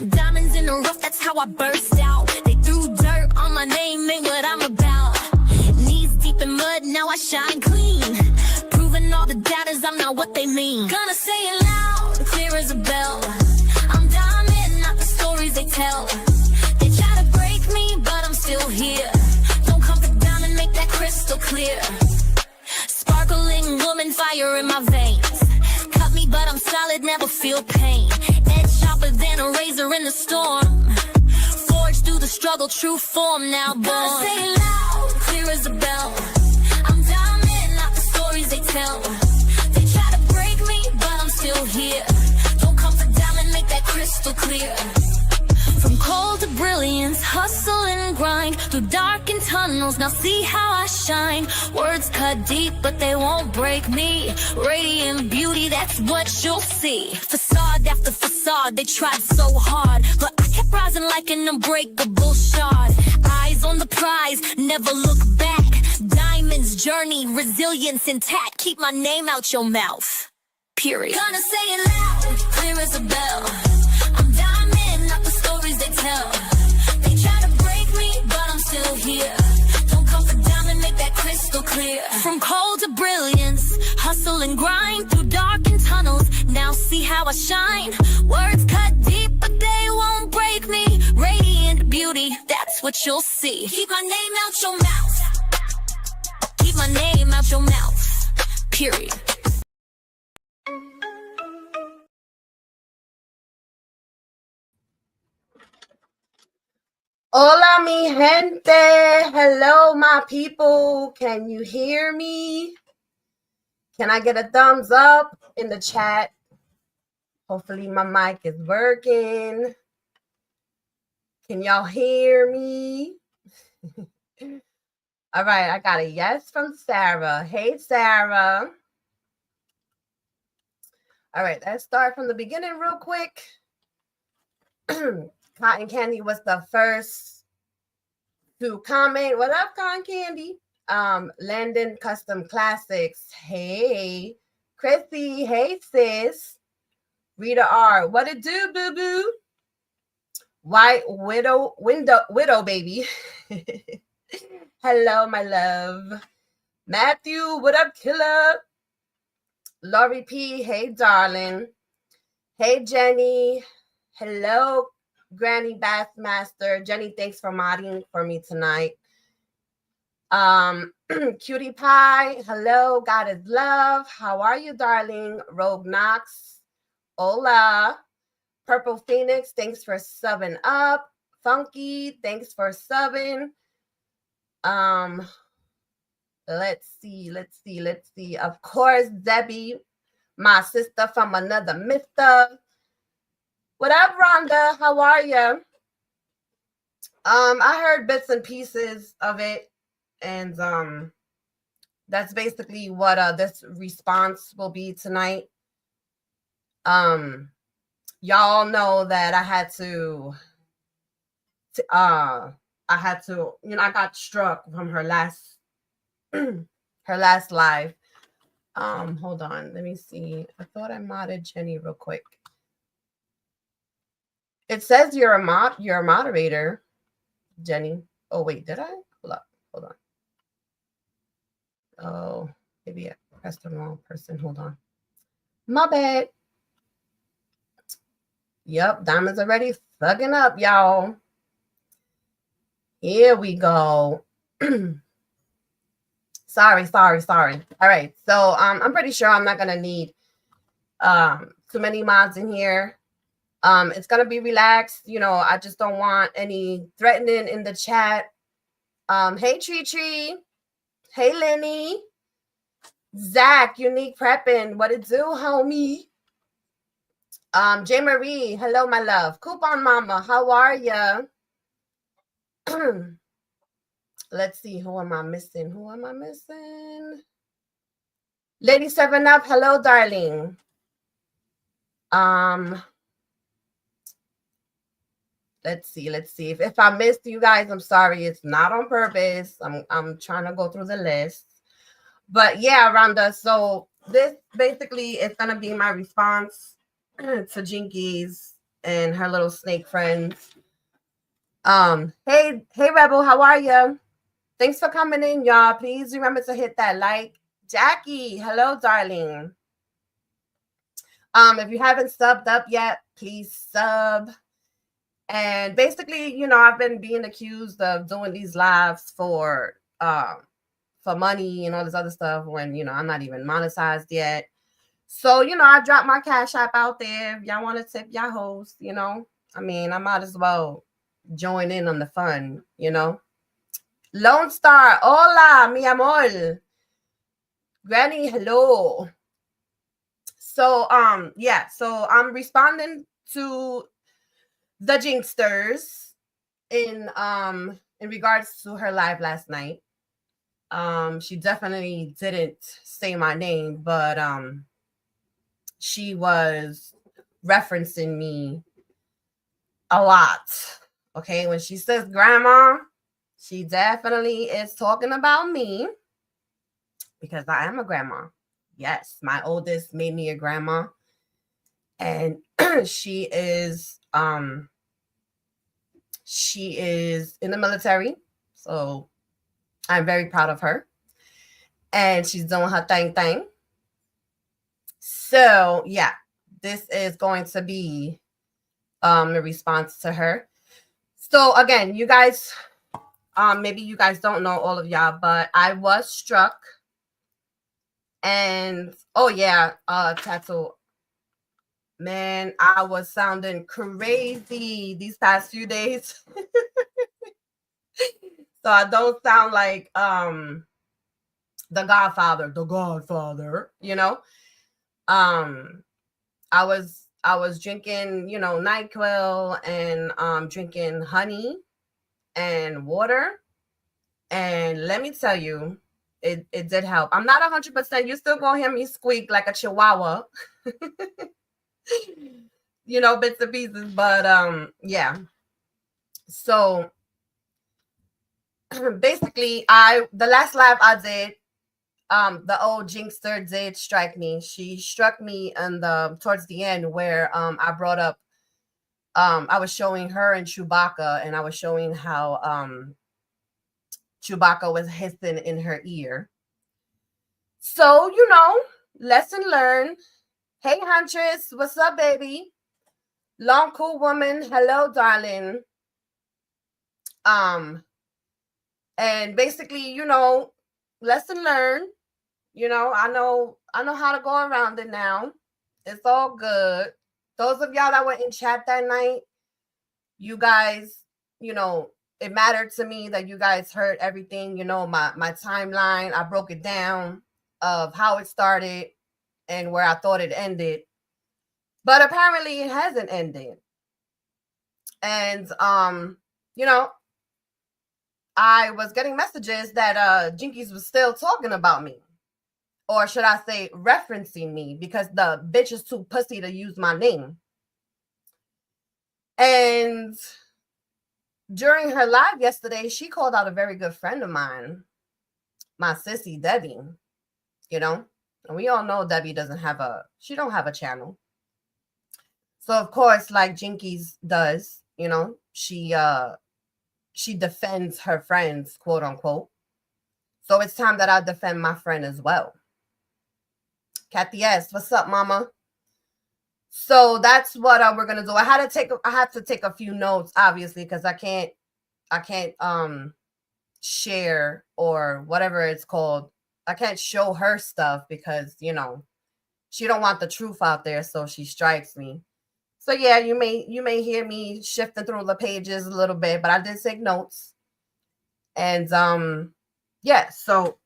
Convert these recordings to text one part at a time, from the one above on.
Diamonds in the rough, that's how I burst out. They threw dirt on my name, ain't what I'm about. Knees deep in mud, now I shine clean. Proving all the doubters I'm not what they mean. Gonna say it loud, clear as a bell. I'm diamond, not the stories they tell. They try to break me, but I'm still here. Don't come for diamond, make that crystal clear. Sparkling woman, fire in my veins. Cut me, but I'm solid, never feel pain. Edge sharper than a razor in the storm. Forged through the struggle, true form now born. Gotta say it loud, clear as a bell. I'm diamond, not the stories they tell. They try to break me, but I'm still here. Don't come for diamond, make that crystal clear. From cold to brilliance, hustle and grind through darkened tunnels, now see how I shine. Words cut deep, but they won't break me. Radiant beauty, that's what you'll see. Facade after facade, they tried so hard, but I kept rising like an unbreakable shard. Eyes on the prize, never look back. Diamond's journey, resilience intact. Keep my name out your mouth, period. Gonna say it loud, clear as a bell. I'm diamond, not the stories they tell. They try to break me, but I'm still here. Don't come for diamond, make that crystal clear. From cold to brilliance, hustle and grind through darkened tunnels, now see how I shine. Words cut deep, but they won't break me. Radiant beauty, that's what you'll see. Keep my name out your mouth. Keep my name out your mouth, period. Hola, mi gente. Hello, my people. Can you hear me? Can I get a thumbs up in the chat? Hopefully my mic is working. Can y'all hear me? All right, I got a yes from Sarah. Hey, Sarah. All right, let's start from the beginning real quick. Cotton Candy was the first to comment. What up, Cotton Candy? Landon Custom Classics. Hey. Chrissy. Hey, sis. Rita R. What it do, boo-boo? White Widow baby. Hello, my love. Matthew. What up, killer? Laurie P. Hey, darling. Hey, Jenny. Hello, Granny Bassmaster. Jenny, thanks for modding for me tonight. Cutie Pie. Hello, God is love. How are you, darling? Rogue Knox. Hola. Purple Phoenix, thanks for subbing up. Funky, thanks for subbing. Let's see. Of course, Debbie, my sister from another mister. What up, Rhonda? How are you? I heard bits and pieces of it, and that's basically what this response will be tonight. Y'all know that I had to, I got struck from her last live. Hold on, let me see. I thought I modded Jenny real quick. It says you're a moderator, Jenny. Oh wait, did I? Hold on. Oh, maybe I pressed the wrong person. Hold on. My bad. Yep, Diamond's already thugging up, y'all. Here we go. Sorry. All right, so I'm pretty sure I'm not gonna need too many mods in here. It's gonna be relaxed. I just don't want any threatening in the chat. Hey Tree. Hey Lenny. Zach, Unique Prepping. What it do, homie? J. Marie, hello, my love. Coupon Mama, how are ya? Let's see, who am I missing? Lady 7 Up, hello, darling. Let's see. If I missed you guys, I'm sorry. It's not on purpose. I'm trying to go through the list. But yeah, Rhonda, so this basically is gonna be my response to Jinkies and her little snake friends. Hey Rebel, how are you? Thanks for coming in, y'all. Please remember to hit that like. Jackie, hello, darling. If you haven't subbed up yet, please sub. And basically, I've been being accused of doing these lives for money and all this other stuff when I'm not even monetized yet. So, I dropped my Cash App out there. If y'all want to tip y'all host, I might as well join in on the fun, Lone Star, hola, mi amor. Granny, hello. So, so I'm responding to the Jinksters in regards to her live last night. She definitely didn't say my name, but she was referencing me a lot. Okay, when she says grandma, she definitely is talking about me because I am a grandma. Yes, my oldest made me a grandma, and she is in the military, so I'm very proud of her, and she's doing her thing. So yeah, this is going to be a response to her. So again, you guys, maybe you guys don't know, all of y'all, but I was struck, and oh yeah, Tattoo, man, I was sounding crazy these past few days. So I don't sound like the Godfather, I was drinking, NyQuil and drinking honey and water. And let me tell you, it did help. I'm not 100%. You're still gonna hear me squeak like a chihuahua, bits and pieces. But yeah. So basically, the last live I did, the old Jinkster did strike me. She struck me towards the end where I brought up, I was showing her and Chewbacca, and I was showing how Chewbacca was hissing in her ear. So, lesson learned. Hey, Huntress, what's up, baby? Long cool woman, hello, darling. And basically, lesson learned. I know how to go around it now. It's all good. Those of y'all that were in chat that night, you guys, it mattered to me that you guys heard everything, my timeline. I broke it down of how it started and where I thought it ended. But apparently it hasn't ended. And I was getting messages that Jinkies was still talking about me. Or should I say referencing me, because the bitch is too pussy to use my name. And during her live yesterday, she called out a very good friend of mine, my sissy Debbie, and we all know Debbie don't have a channel. So of course, like Jinkies does, she defends her friends, quote unquote. So it's time that I defend my friend as well. Kathy S, what's up, mama? So that's what we're gonna do. I had to take a few notes, obviously, because I can't share or whatever it's called. I can't show her stuff because she don't want the truth out there, so she strikes me. So yeah, you may hear me shifting through the pages a little bit, but I did take notes. And yeah, so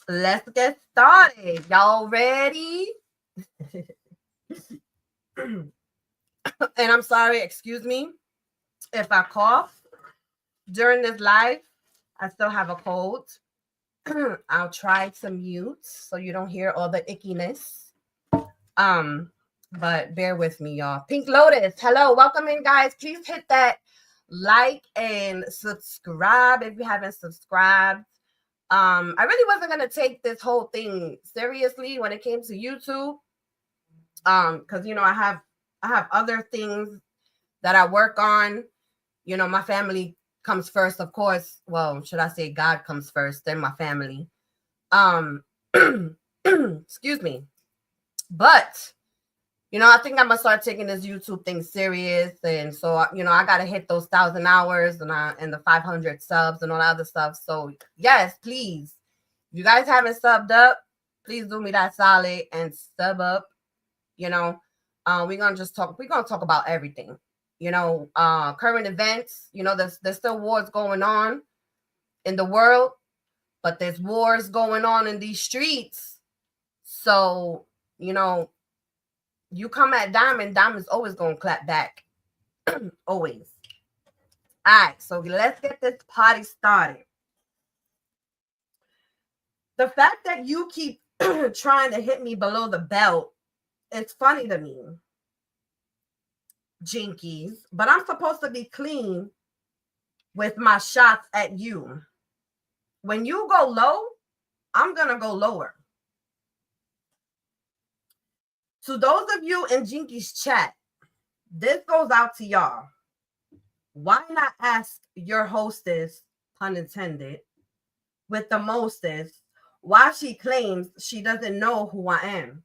let's get started. Y'all ready? And I'm sorry, excuse me if I cough during this live. I still have a cold. I'll try to mute so you don't hear all the ickiness. But bear with me, y'all. Pink Lotus, hello, welcome in, guys. Please hit that like and subscribe if you haven't subscribed. I really wasn't gonna take this whole thing seriously when it came to YouTube. Because I I have other things that I work on. You know, my family comes first, of course. Well, should I say God comes first, then my family. Um, excuse me. But you know, I think I'm gonna start taking this YouTube thing serious, and so you know, I gotta hit those 1,000 hours and the 500 subs and all that other stuff. So yes, please, if you guys haven't subbed up, please do me that solid and sub up. You know, we're gonna just talk. We're gonna talk about everything. You know, current events. You know, there's still wars going on in the world, but there's wars going on in these streets. So you know, you come at Diamond, Diamond's always gonna clap back. Always. All right, so let's get this party started. The fact that you keep trying to hit me below the belt, it's funny to me. Jinkies, but I'm supposed to be clean with my shots at you. When you go low, I'm gonna go lower. To those of you in Jinky's chat, this goes out to y'all. Why not ask your hostess, pun intended, with the mostest, why she claims she doesn't know who I am,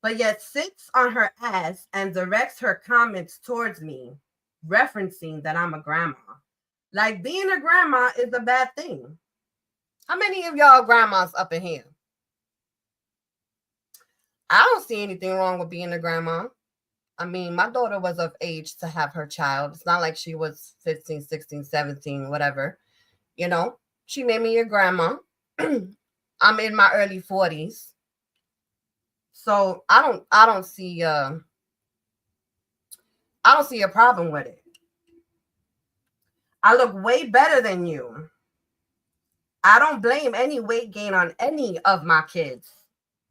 but yet sits on her ass and directs her comments towards me, referencing that I'm a grandma. Like being a grandma is a bad thing. How many of y'all grandmas up in here? I don't see anything wrong with being a grandma. I mean, my daughter was of age to have her child. It's not like she was 15, 16, 17, whatever. You know, she made me a grandma. I'm in my early 40s. So I don't see a problem with it. I look way better than you. I don't blame any weight gain on any of my kids,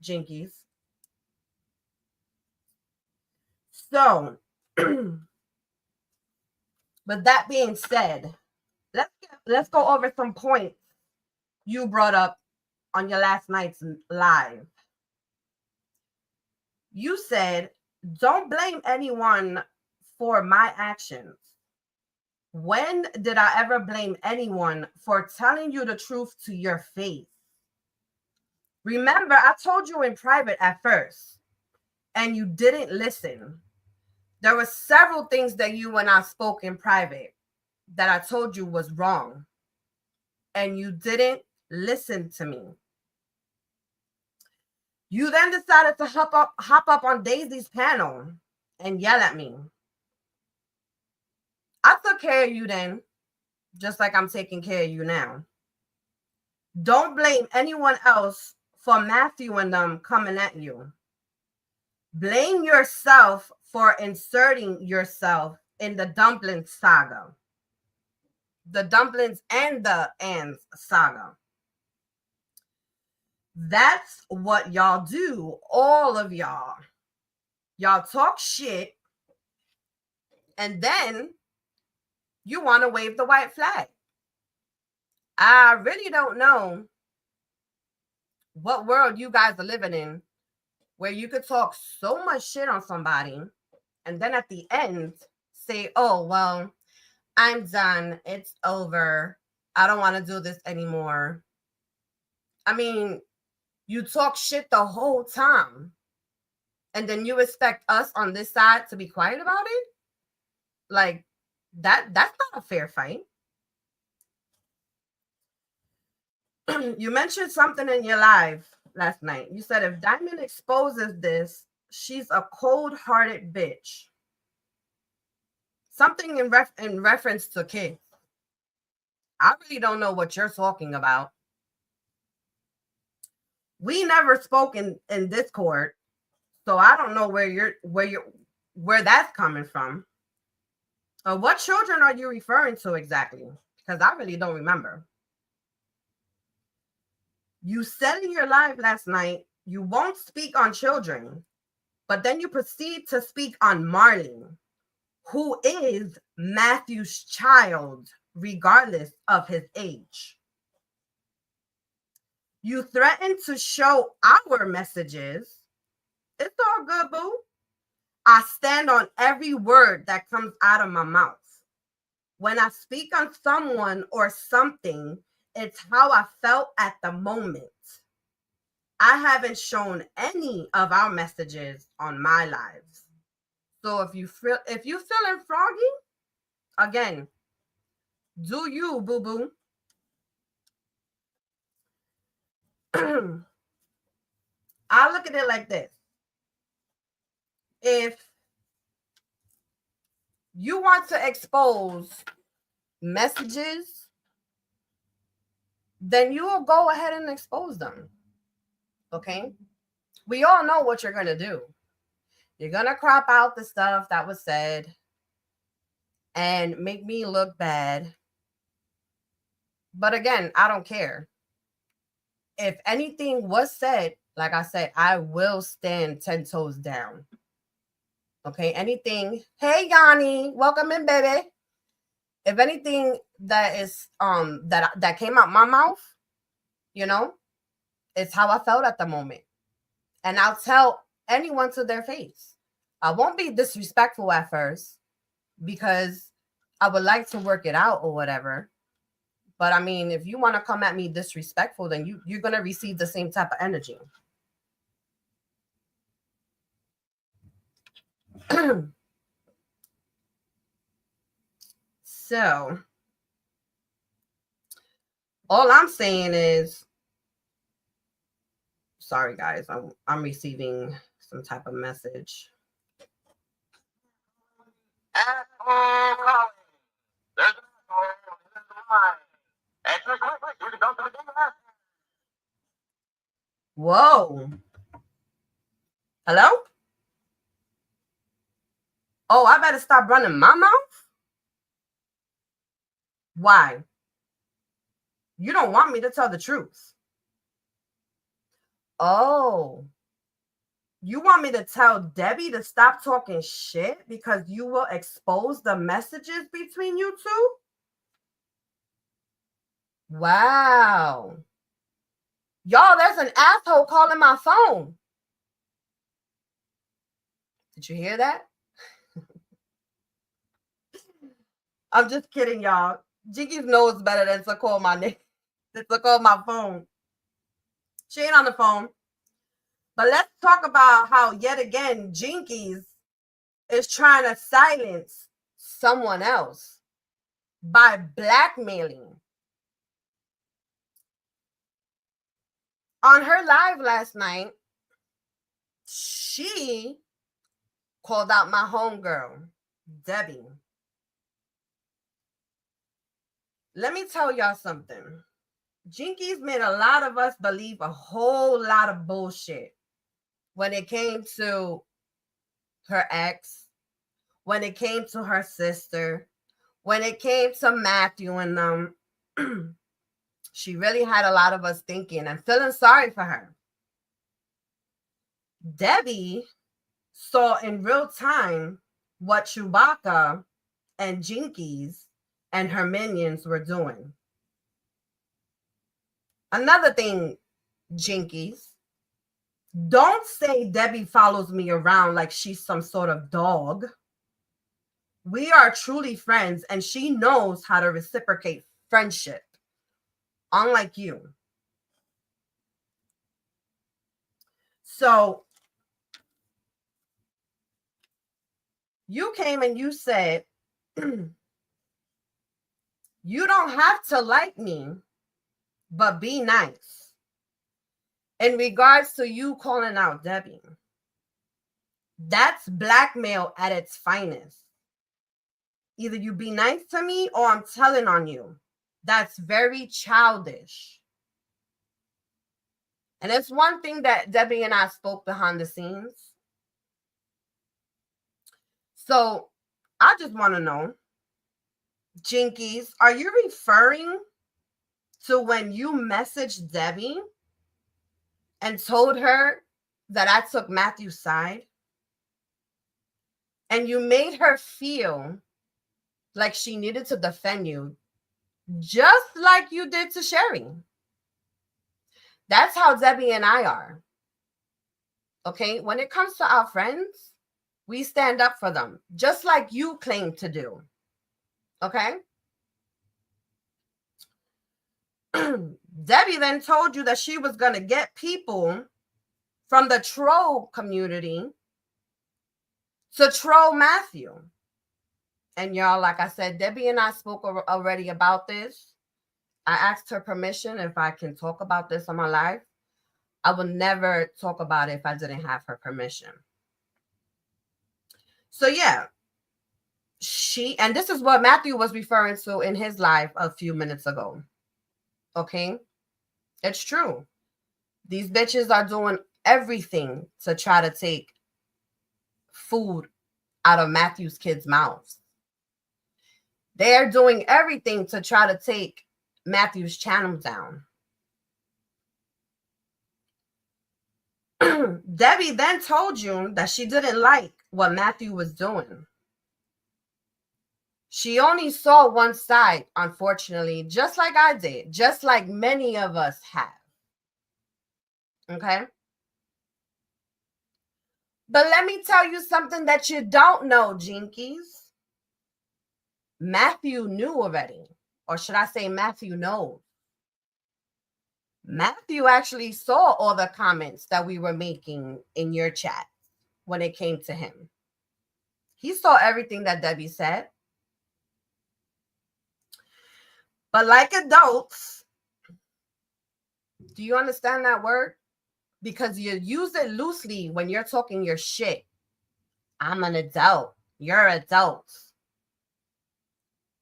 Jinkies. So, but that being said, let's go over some points you brought up on your last night's live. You said, don't blame anyone for my actions. When did I ever blame anyone for telling you the truth to your face? Remember, I told you in private at first, and you didn't listen. There were several things that you and I spoke in private that I told you was wrong, and you didn't listen to me. You then decided to hop up on Daisy's panel and yell at me. I took care of you then, just like I'm taking care of you now. Don't blame anyone else for Matthew and them coming at you. Blame yourself for inserting yourself in the Dumplings saga. The Dumplings and the Anns saga. That's what y'all do, all of y'all. Y'all talk shit, and then you want to wave the white flag. I really don't know what world you guys are living in where you could talk so much shit on somebody and then at the end say, oh, well, I'm done. It's over. I don't want to do this anymore. I mean, you talk shit the whole time. And then you expect us on this side to be quiet about it? Like, that's not a fair fight. You mentioned something in your live last night. You said if Diamond exposes this, she's a cold-hearted bitch. Something in reference to kids. I really don't know what you're talking about. We never spoke in Discord, so I don't know where that's coming from. What children are you referring to exactly? Because I really don't remember. You said in your live last night you won't speak on children, but then you proceed to speak on Marley, who is Matthew's child, regardless of his age. You threaten to show our messages. It's all good, boo. I stand on every word that comes out of my mouth. When I speak on someone or something, it's how I felt at the moment. I haven't shown any of our messages on my lives. So if you feeling froggy, again, do you, boo boo. I look at it like this. If you want to expose messages, then you will go ahead and expose them. Okay? We all know what you're going to do. You're going to crop out the stuff that was said and make me look bad. But again, I don't care. If anything was said, like I said, I will stand 10 toes down. Okay, anything. Hey, Yanni, welcome in, baby. If anything that is that came out my mouth, you know, it's how I felt at the moment. And I'll tell anyone to their face. I won't be disrespectful at first because I would like to work it out or whatever. But I mean, if you want to come at me disrespectful, then you're going to receive the same type of energy. So, all I'm saying is, sorry guys, I'm receiving some type of message. Whoa. Hello? Oh, I better stop running my mouth? Why? You don't want me to tell the truth. Oh. You want me to tell Debbie to stop talking shit because you will expose the messages between you two? Wow. Y'all, there's an asshole calling my phone. Did you hear that? I'm just kidding, y'all. Jinkies knows better than to call my name. Than to call my phone. She ain't on the phone. But let's talk about how yet again Jinkies is trying to silence someone else by blackmailing. On her live last night, she called out my homegirl, Debbie. Let me tell y'all something. Jinkies made a lot of us believe a whole lot of bullshit when it came to her ex, when it came to her sister, when it came to Matthew and them. She really had a lot of us thinking and feeling sorry for her. Debbie saw in real time what Chewbacca and Jinkies and her minions were doing. Another thing, Jinkies, don't say Debbie follows me around like she's some sort of dog. We are truly friends, and she knows how to reciprocate friendship, unlike you. So you came and you said, you don't have to like me, but be nice. In regards to you calling out Debbie, that's blackmail at its finest. Either you be nice to me or I'm telling on you. That's very childish. And it's one thing that Debbie and I spoke behind the scenes. So I just want to know, Jinkies, are you referring to when you messaged Debbie and told her that I took Matthew's side? And you made her feel like she needed to defend you, just like you did to Sherry. That's how Debbie and I are. Okay, when it comes to our friends, We stand up for them, just like you claim to do. Okay? Debbie then told you that she was going to get people from the troll community to troll Matthew. And y'all, like I said, Debbie and I spoke already about this. I asked her permission if I can talk about this on my live. I would never talk about it if I didn't have her permission. So yeah, and this is what Matthew was referring to in his live a few minutes ago. Okay? It's true. These bitches are doing everything to try to take food out of Matthew's kids' mouths. They're doing everything to try to take Matthew's channel down. Debbie then told you that she didn't like what Matthew was doing. She only saw one side, unfortunately, just like I did, just like many of us have. Okay? But let me tell you something that you don't know, Jinkies. Matthew knew already, or should I say Matthew knows. Matthew actually saw all the comments that we were making in your chat when it came to him. He saw everything that Debbie said. But like adults, do you understand that word? Because you use it loosely when you're talking your shit. I'm an adult. You're adults.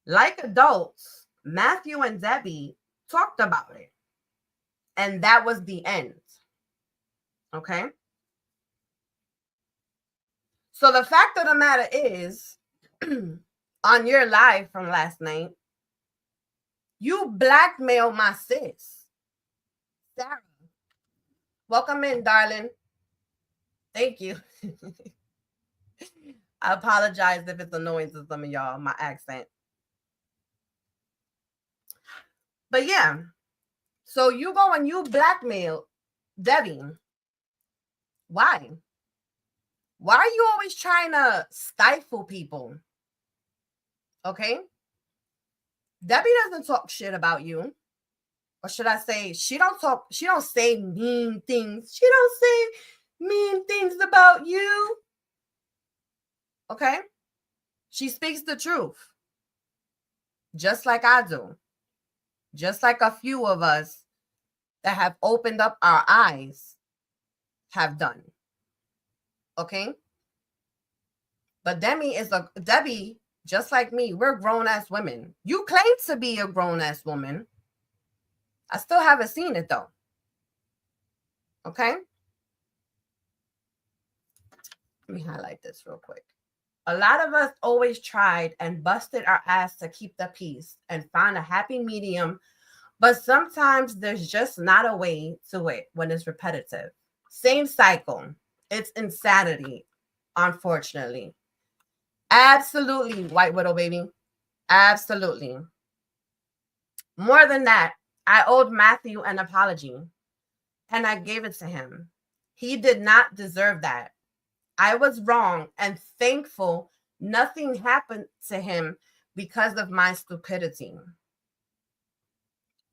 Like adults, Matthew and Debbie talked about it. And that was the end. Okay? So the fact of the matter is, on your live from last night, you blackmailed my sis, Sarah. Welcome in, darling. Thank you. I apologize if it's annoying to some of y'all, my accent. But yeah, so you go and you blackmail Debbie. Why? Why are you always trying to stifle people? Okay? Debbie doesn't talk shit about you. Or should I say, she don't say mean things. She don't say mean things about you. Okay? She speaks the truth. Just like I do. Just like a few of us that have opened up our eyes have done. Okay? But Debbie, just like me, we're grown-ass women. You claim to be a grown-ass woman. I still haven't seen it though. Okay? Let me highlight this real quick. A lot of us always tried and busted our ass to keep the peace and find a happy medium, but sometimes there's just not a way to it when it's repetitive. Same cycle. It's insanity, unfortunately. Absolutely, White Widow baby. Absolutely. More than that, I owed Matthew an apology, and I gave it to him. He did not deserve that. I was wrong and thankful nothing happened to him because of my stupidity.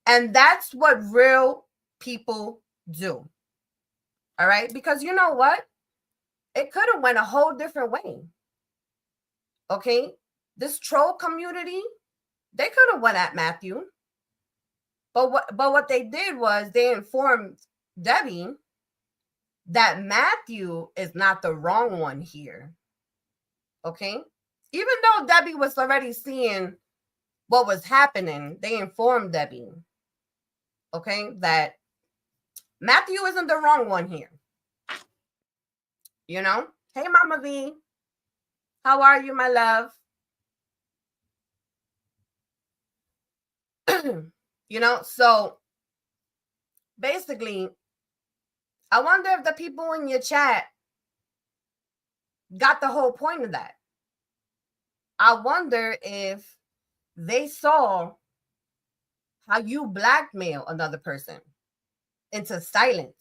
And that's what real people do. All right? Because you know what? It could have went a whole different way. Okay? This troll community, they could have went at Matthew. But what they did was they informed Debbie that Matthew is not the wrong one here. Okay? Even though Debbie was already seeing what was happening, they informed Debbie, okay, that Matthew isn't the wrong one here. You know? Hey, Mama V. How are you, my love? You know, so basically, I wonder if the people in your chat got the whole point of that. I wonder if they saw how you blackmail another person into silence.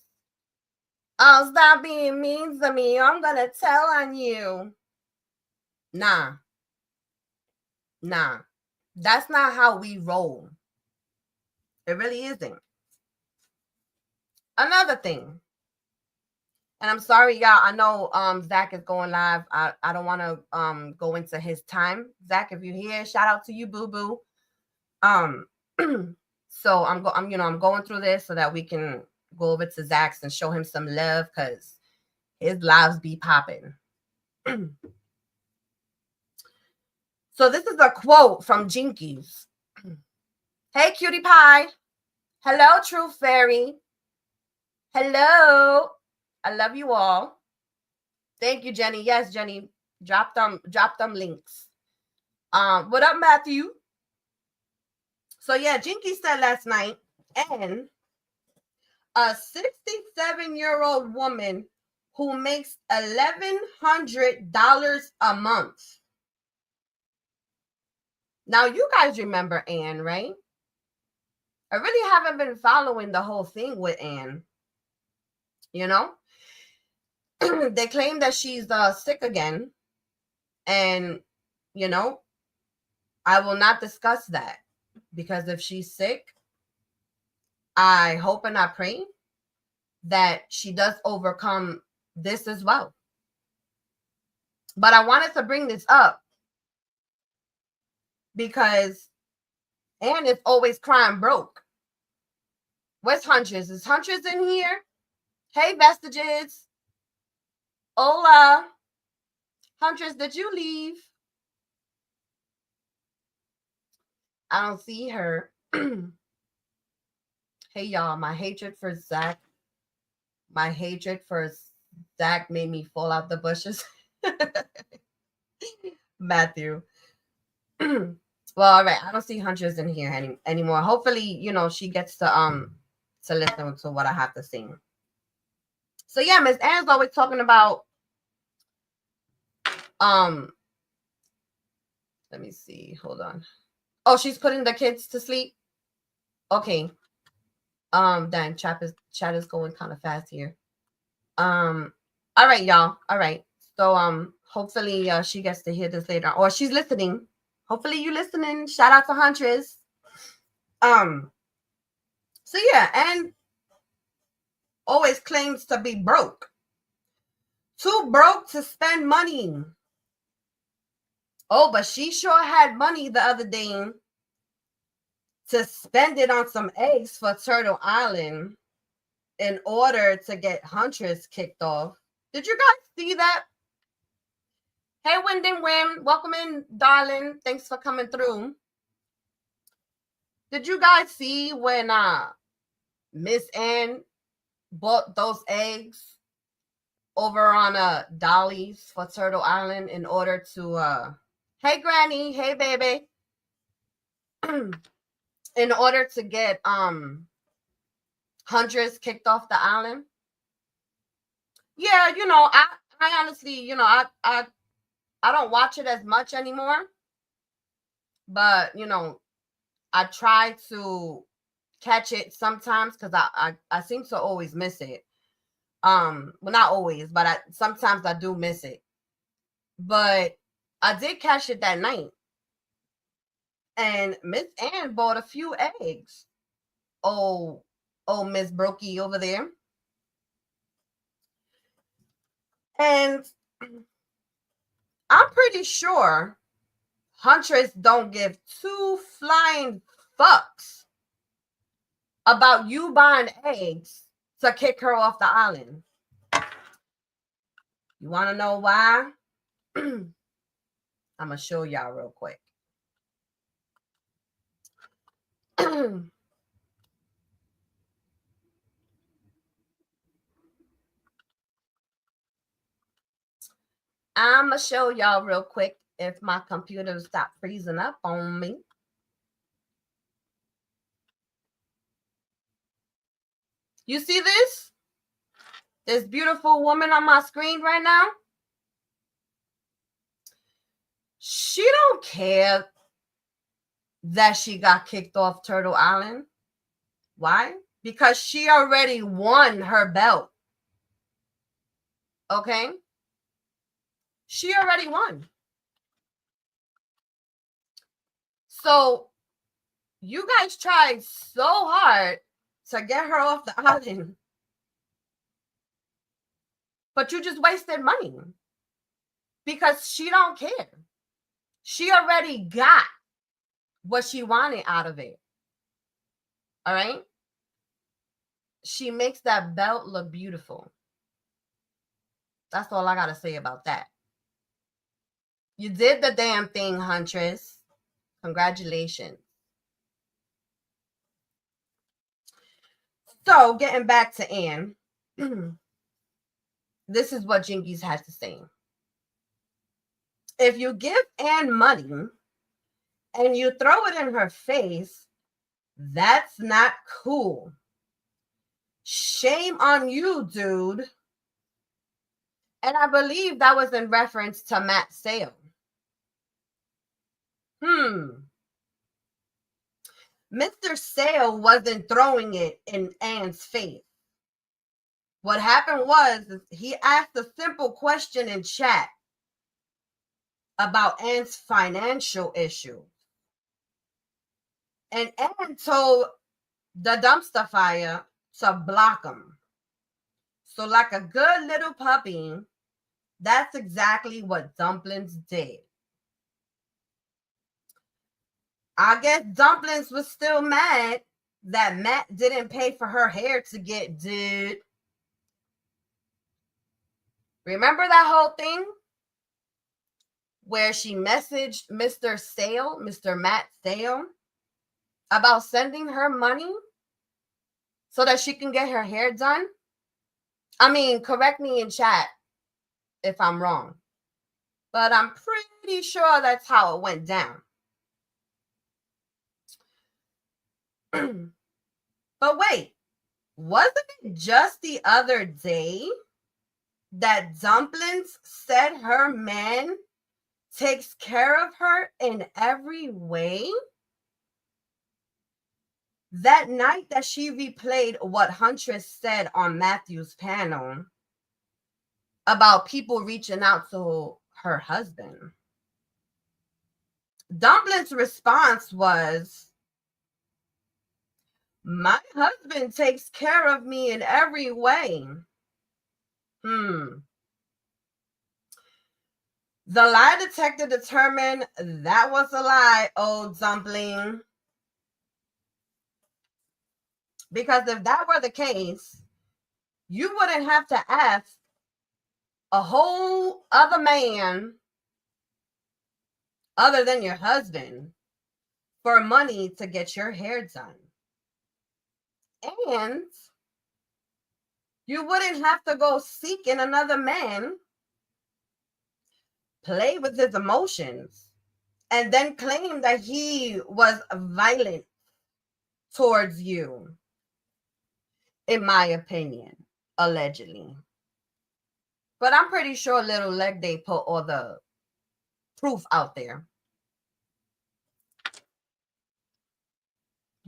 Oh, stop being mean to me. I'm going to tell on you. Nah. That's not how we roll. It really isn't. Another thing, and I'm sorry, y'all. I know Zach is going live. I don't want to go into his time. Zach, if you're here, shout out to you, boo boo. So I'm going through this so that we can go over to Zach's and show him some love because his lives be popping. So this is a quote from Jinkies. Hey, cutie pie. Hello, true fairy. Hello. I love you all. Thank you, Jenny. Yes, Jenny. Drop them links. What up, Matthew? So yeah, Jinky said last night, and a 67-year-old woman who makes $1,100 a month. Now, you guys remember Anne, right? I really haven't been following the whole thing with Anne. You know, they claim that she's sick again. And, you know, I will not discuss that because if she's sick, I hope and I pray that she does overcome this as well. But I wanted to bring this up because Anne is always crying broke. Where's Huntress? Is Huntress in here? Hey, Vestiges. Hola. Huntress, did you leave? I don't see her. Hey, y'all, my hatred for Zach made me fall out the bushes. Matthew. Well, all right. I don't see Huntress in here anymore. Hopefully, you know, she gets to listen to what I have to sing. So yeah, Miss Anne's always talking about let me see. Hold on. Oh, she's putting the kids to sleep. Okay. Dang, chat is going kind of fast here. All right, y'all. All right. So hopefully she gets to hear this later, or she's listening. Hopefully you listening. Shout out to Huntress. So yeah, and always claims to be broke. Too broke to spend money. Oh, but she sure had money the other day to spend it on some eggs for Turtle Island in order to get Huntress kicked off. Did you guys see that? Hey, Wyndham Wim. Welcome in, darling. Thanks for coming through. Did you guys see when Miss Anne bought those eggs over on Dolly's for Turtle Island in order to hey Granny, hey baby. In order to get Huntress kicked off the island? Yeah, you know, I honestly, you know, I don't watch it as much anymore. But, you know, I try to catch it sometimes because I seem to always miss it. Well, not always, but sometimes I do miss it. But I did catch it that night. And Miss Anne bought a few eggs. Oh, Miss Brokey over there. And I'm pretty sure Huntress don't give two flying fucks about you buying eggs to kick her off the island. You want to know why? I'm going to show y'all real quick. I'm going to show y'all real quick if my computer stopped freezing up on me. You see this? This beautiful woman on my screen right now? She don't care that she got kicked off Turtle Island. Why? Because she already won her belt. Okay? She already won. So you guys tried so hard to get her off the island, but you just wasted money because she don't care. She already got what she wanted out of it. All right. She makes that belt look beautiful. That's all I got to say about that. You did the damn thing, Huntress. Congratulations. So, getting back to Anne, this is what Jinkies has to say. If you give Anne money and you throw it in her face, that's not cool. Shame on you, dude. And I believe that was in reference to Matt Sale. Mr. Sale wasn't throwing it in Anne's face. What happened was he asked a simple question in chat about Anne's financial issue. And Anne told the dumpster fire to block him. So like a good little puppy, that's exactly what Dumplings did. I guess Dumplings was still mad that Matt didn't pay for her hair to get did. Remember that whole thing where she messaged Mr. Sale, Mr. Matt Sale, about sending her money so that she can get her hair done? I mean, correct me in chat if I'm wrong, but I'm pretty sure that's how it went down. But wait, wasn't it just the other day that Dumplings said her man takes care of her in every way? That night that she replayed what Huntress said on Matthew's panel about people reaching out to her husband, Dumplings' response was, my husband takes care of me in every way. The lie detector determined that was a lie, old Dumpling. Because if that were the case, you wouldn't have to ask a whole other man other than your husband for money to get your hair done. And you wouldn't have to go seeking another man, play with his emotions, and then claim that he was violent towards you, in my opinion, allegedly. But I'm pretty sure Little Leg Day put all the proof out there.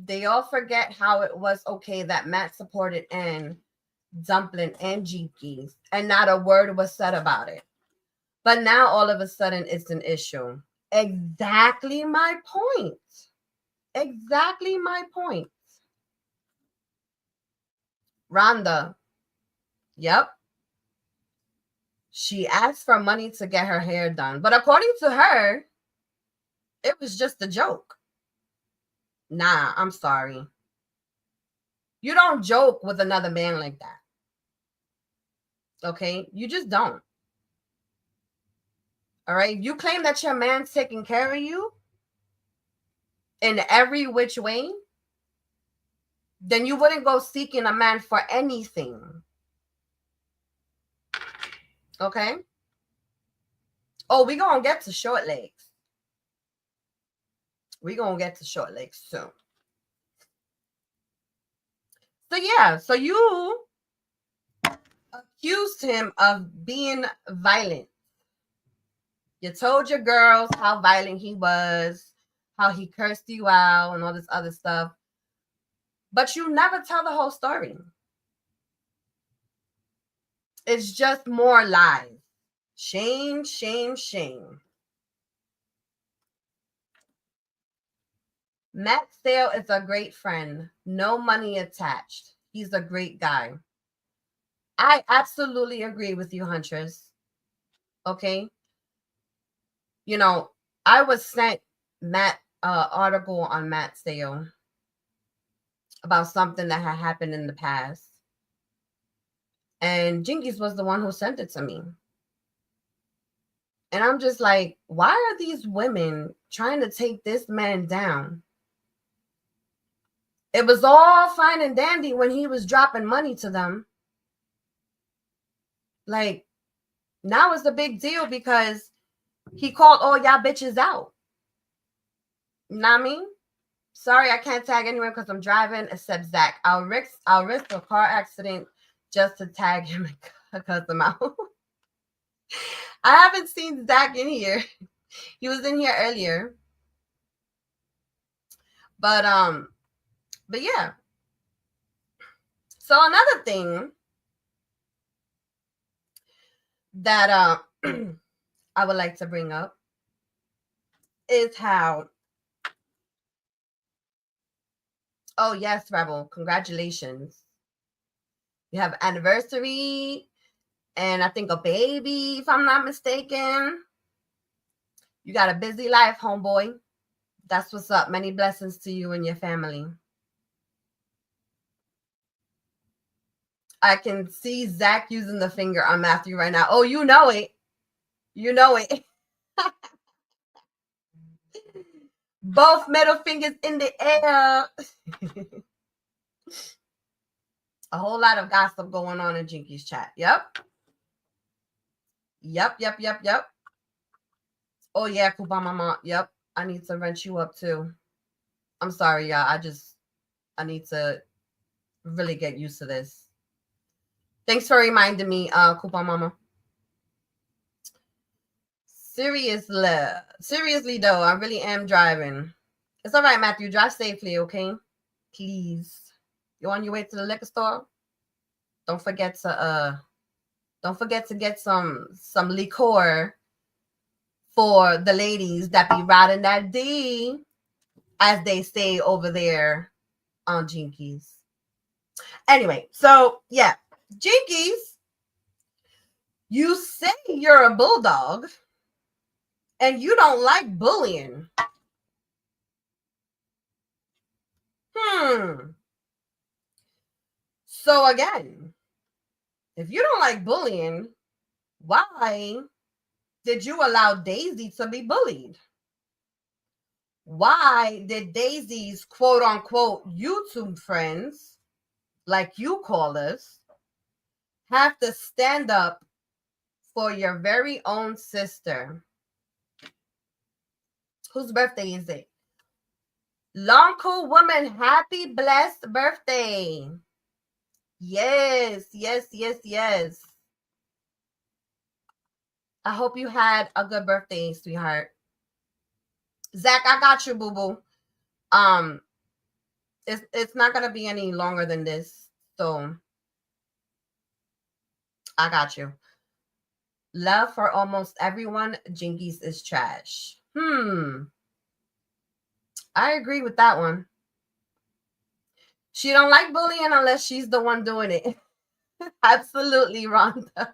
They all forget how it was okay that Matt supported Anne, Dumpling, and Jinkies, and not a word was said about it. But now all of a sudden it's an issue. Exactly my point. Exactly my point. Rhonda. Yep. She asked for money to get her hair done. But according to her, it was just a joke. Nah, I'm sorry. You don't joke with another man like that. Okay? You just don't. All right? You claim that your man's taking care of you in every which way, then you wouldn't go seeking a man for anything. Okay? Oh, we're going to get to short legs. We're going to get to short legs soon. So, yeah. So, you accused him of being violent. You told your girls how violent he was, how he cursed you out, and all this other stuff. But you never tell the whole story. It's just more lies. Shame, shame, shame. Matt Sale is a great friend. No money attached. He's a great guy. I absolutely agree with you, Huntress. Okay. You know, I was sent Matt article on Matt Sale about something that had happened in the past. And Jinkies was the one who sent it to me. And I'm just like, why are these women trying to take this man down? It was all fine and dandy when he was dropping money to them. Like, now it's a big deal because he called all y'all bitches out. You know what I mean? Sorry, I can't tag anyone because I'm driving except Zach. I'll risk a car accident just to tag him and cuss him out. I haven't seen Zach in here. He was in here earlier. But yeah. So another thing that I would like to bring up is how, oh yes, Rebel, congratulations. You have anniversary and I think a baby, if I'm not mistaken. You got a busy life, homeboy. That's what's up. Many blessings to you and your family. I can see Zach using the finger on Matthew right now. Oh, you know it. You know it. Both middle fingers in the air. A whole lot of gossip going on in Jinky's chat. Yep. Oh, yeah, Kuba Mama. Yep. I need to wrench you up, too. I'm sorry, y'all. I need to really get used to this. Thanks for reminding me, Kuba Mama. Seriously, though, I really am driving. It's all right, Matthew. Drive safely, okay? Please. You on your way to the liquor store? Don't forget to get some liqueur for the ladies that be riding that D, as they say over there on Jinkies. Anyway, so yeah, Jinkies, you say you're a bulldog and you don't like bullying. So again, if you don't like bullying, why did you allow Daisy to be bullied? Why did Daisy's quote unquote YouTube friends, like you call us, have to stand up for your very own sister? Whose birthday is it? Long Cool Woman, happy blessed birthday. Yes. I hope you had a good birthday, sweetheart. Zach, I got you, boo-boo. It's not gonna be any longer than this, so I got you. Love for almost everyone. Jinkies is trash. I agree with that one. She don't like bullying unless she's the one doing it. Absolutely, Rhonda.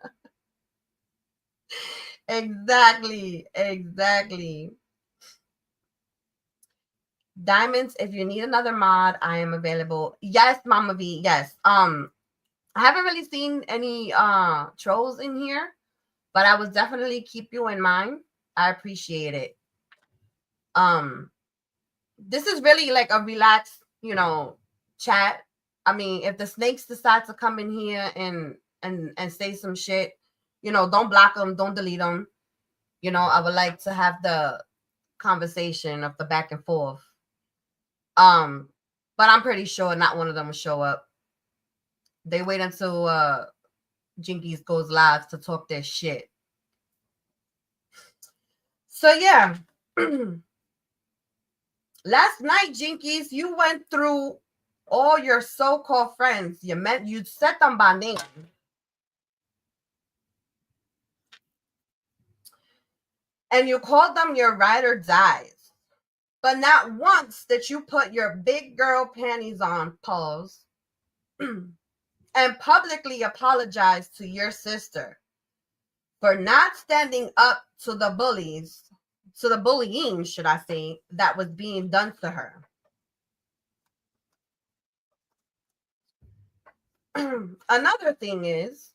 Exactly. Diamonds, if you need another mod, I am available. Yes, Mama V. Yes. I haven't really seen any trolls in here, but I will definitely keep you in mind. I appreciate it. This is really like a relaxed, chat. I mean, if the snakes decide to come in here and say some shit, don't block them, don't delete them. I would like to have the conversation of the back and forth. But I'm pretty sure not one of them will show up. They wait until Jinkies goes live to talk their shit. So yeah. Last night, Jinkies, you went through all your so-called friends. You set them by name. And you called them your ride or dies. But not once did you put your big girl panties on, pause, and publicly apologize to your sister for not standing up to the bullies, to the bullying, should I say, that was being done to her. Another thing is,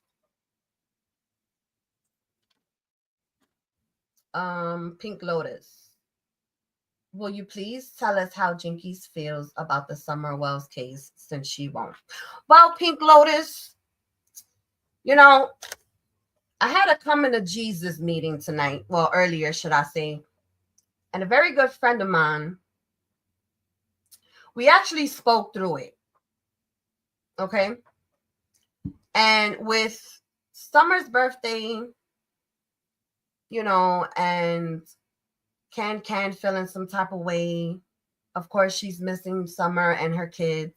Pink Lotus, will you please tell us how Jinkies feels about the Summer Wells case since she won't? Well, Pink Lotus, you know, I had a coming to Jesus meeting tonight. Well, earlier, should I say. And a very good friend of mine, we actually spoke through it. Okay. And with Summer's birthday, you know, and Can feeling some type of way. Of course, she's missing Summer and her kids.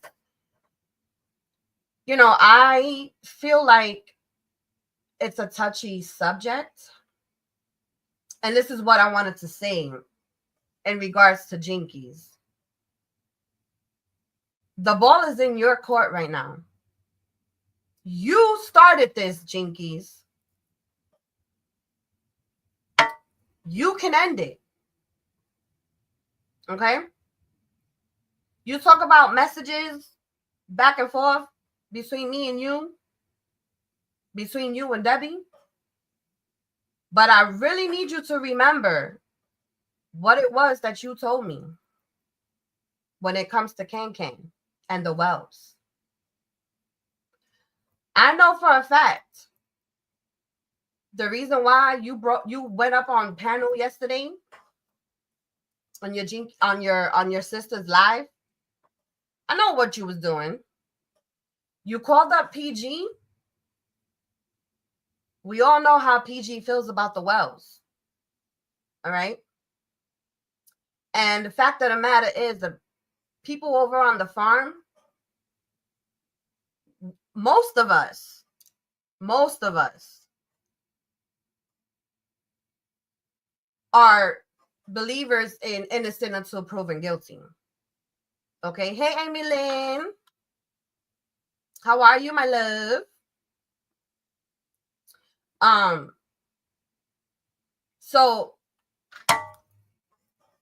You know, I feel like it's a touchy subject. And this is what I wanted to say in regards to Jinkies. The ball is in your court right now. You started this, Jinkies. You can end it. Okay? You talk about messages back and forth between me and you, between you and Debbie. But I really need you to remember what it was that you told me when it comes to Can and the Wells. I know for a fact the reason why you went up on panel yesterday on your sister's live. I know what you was doing. You called up PG. We all know how PG feels about the Wells. All right. And the fact of the matter is the people over on the farm, most of us are believers in innocent until proven guilty. Okay. Hey, Amy Lynn. How are you, my love? So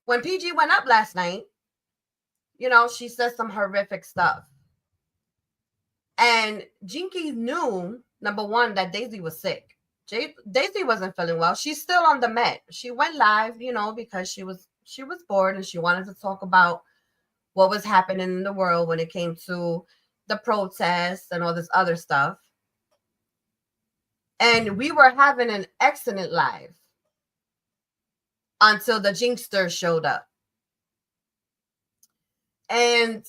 when PG went up last night, you know, she said some horrific stuff. And Jinky knew, number one, that Daisy was sick. Daisy wasn't feeling well. She's still on the med. She went live, you know, because she was bored and she wanted to talk about what was happening in the world when it came to the protests and all this other stuff. And we were having an excellent live until the Jinkster showed up. And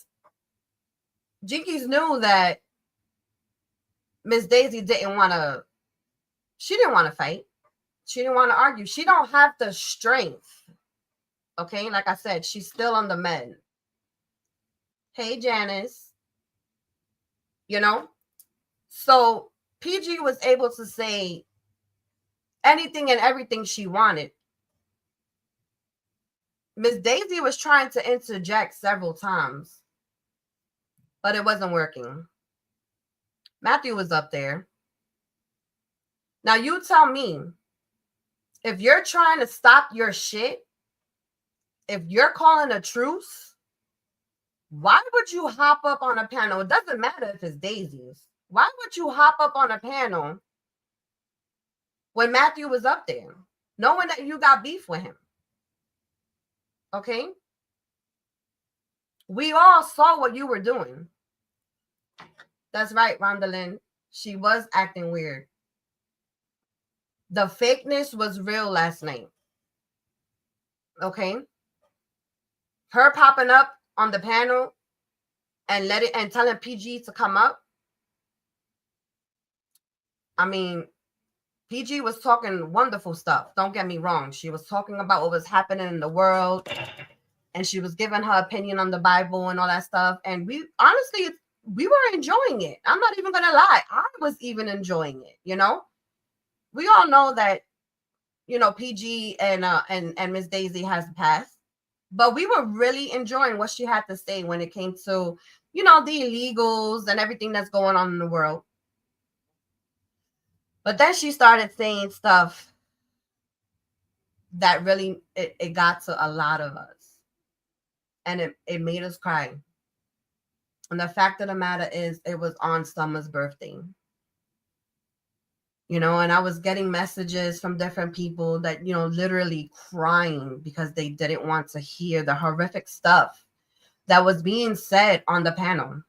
Jinkies knew that Miss Daisy didn't want to fight. She didn't want to argue. She don't have the strength. Okay, like I said, she's still on the med. Hey, Janice. You know? So PG was able to say anything and everything she wanted. Miss Daisy was trying to interject several times, but it wasn't working. Matthew was up there. Now you tell me, if you're trying to stop your shit, if you're calling a truce, why would you hop up on a panel? It doesn't matter if it's Daisy's. Why would you hop up on a panel when Matthew was up there, knowing that you got beef with him? Okay? We all saw what you were doing. That's right, Rondalyn. She was acting weird. The fakeness was real last night. Okay? Her popping up on the panel and telling PG to come up. I mean, PG was talking wonderful stuff. Don't get me wrong. She was talking about what was happening in the world, and she was giving her opinion on the Bible and all that stuff. And we were enjoying it. I'm not even gonna lie. I was even enjoying it. You know, we all know that, you know, PG and Miss Daisy has passed. But we were really enjoying what she had to say when it came to, you know, the illegals and everything that's going on in the world. But then she started saying stuff that really, it got to a lot of us. And it made us cry. And the fact of the matter is, it was on Summer's birthday. You know, and I was getting messages from different people that, you know, literally crying because they didn't want to hear the horrific stuff that was being said on the panel.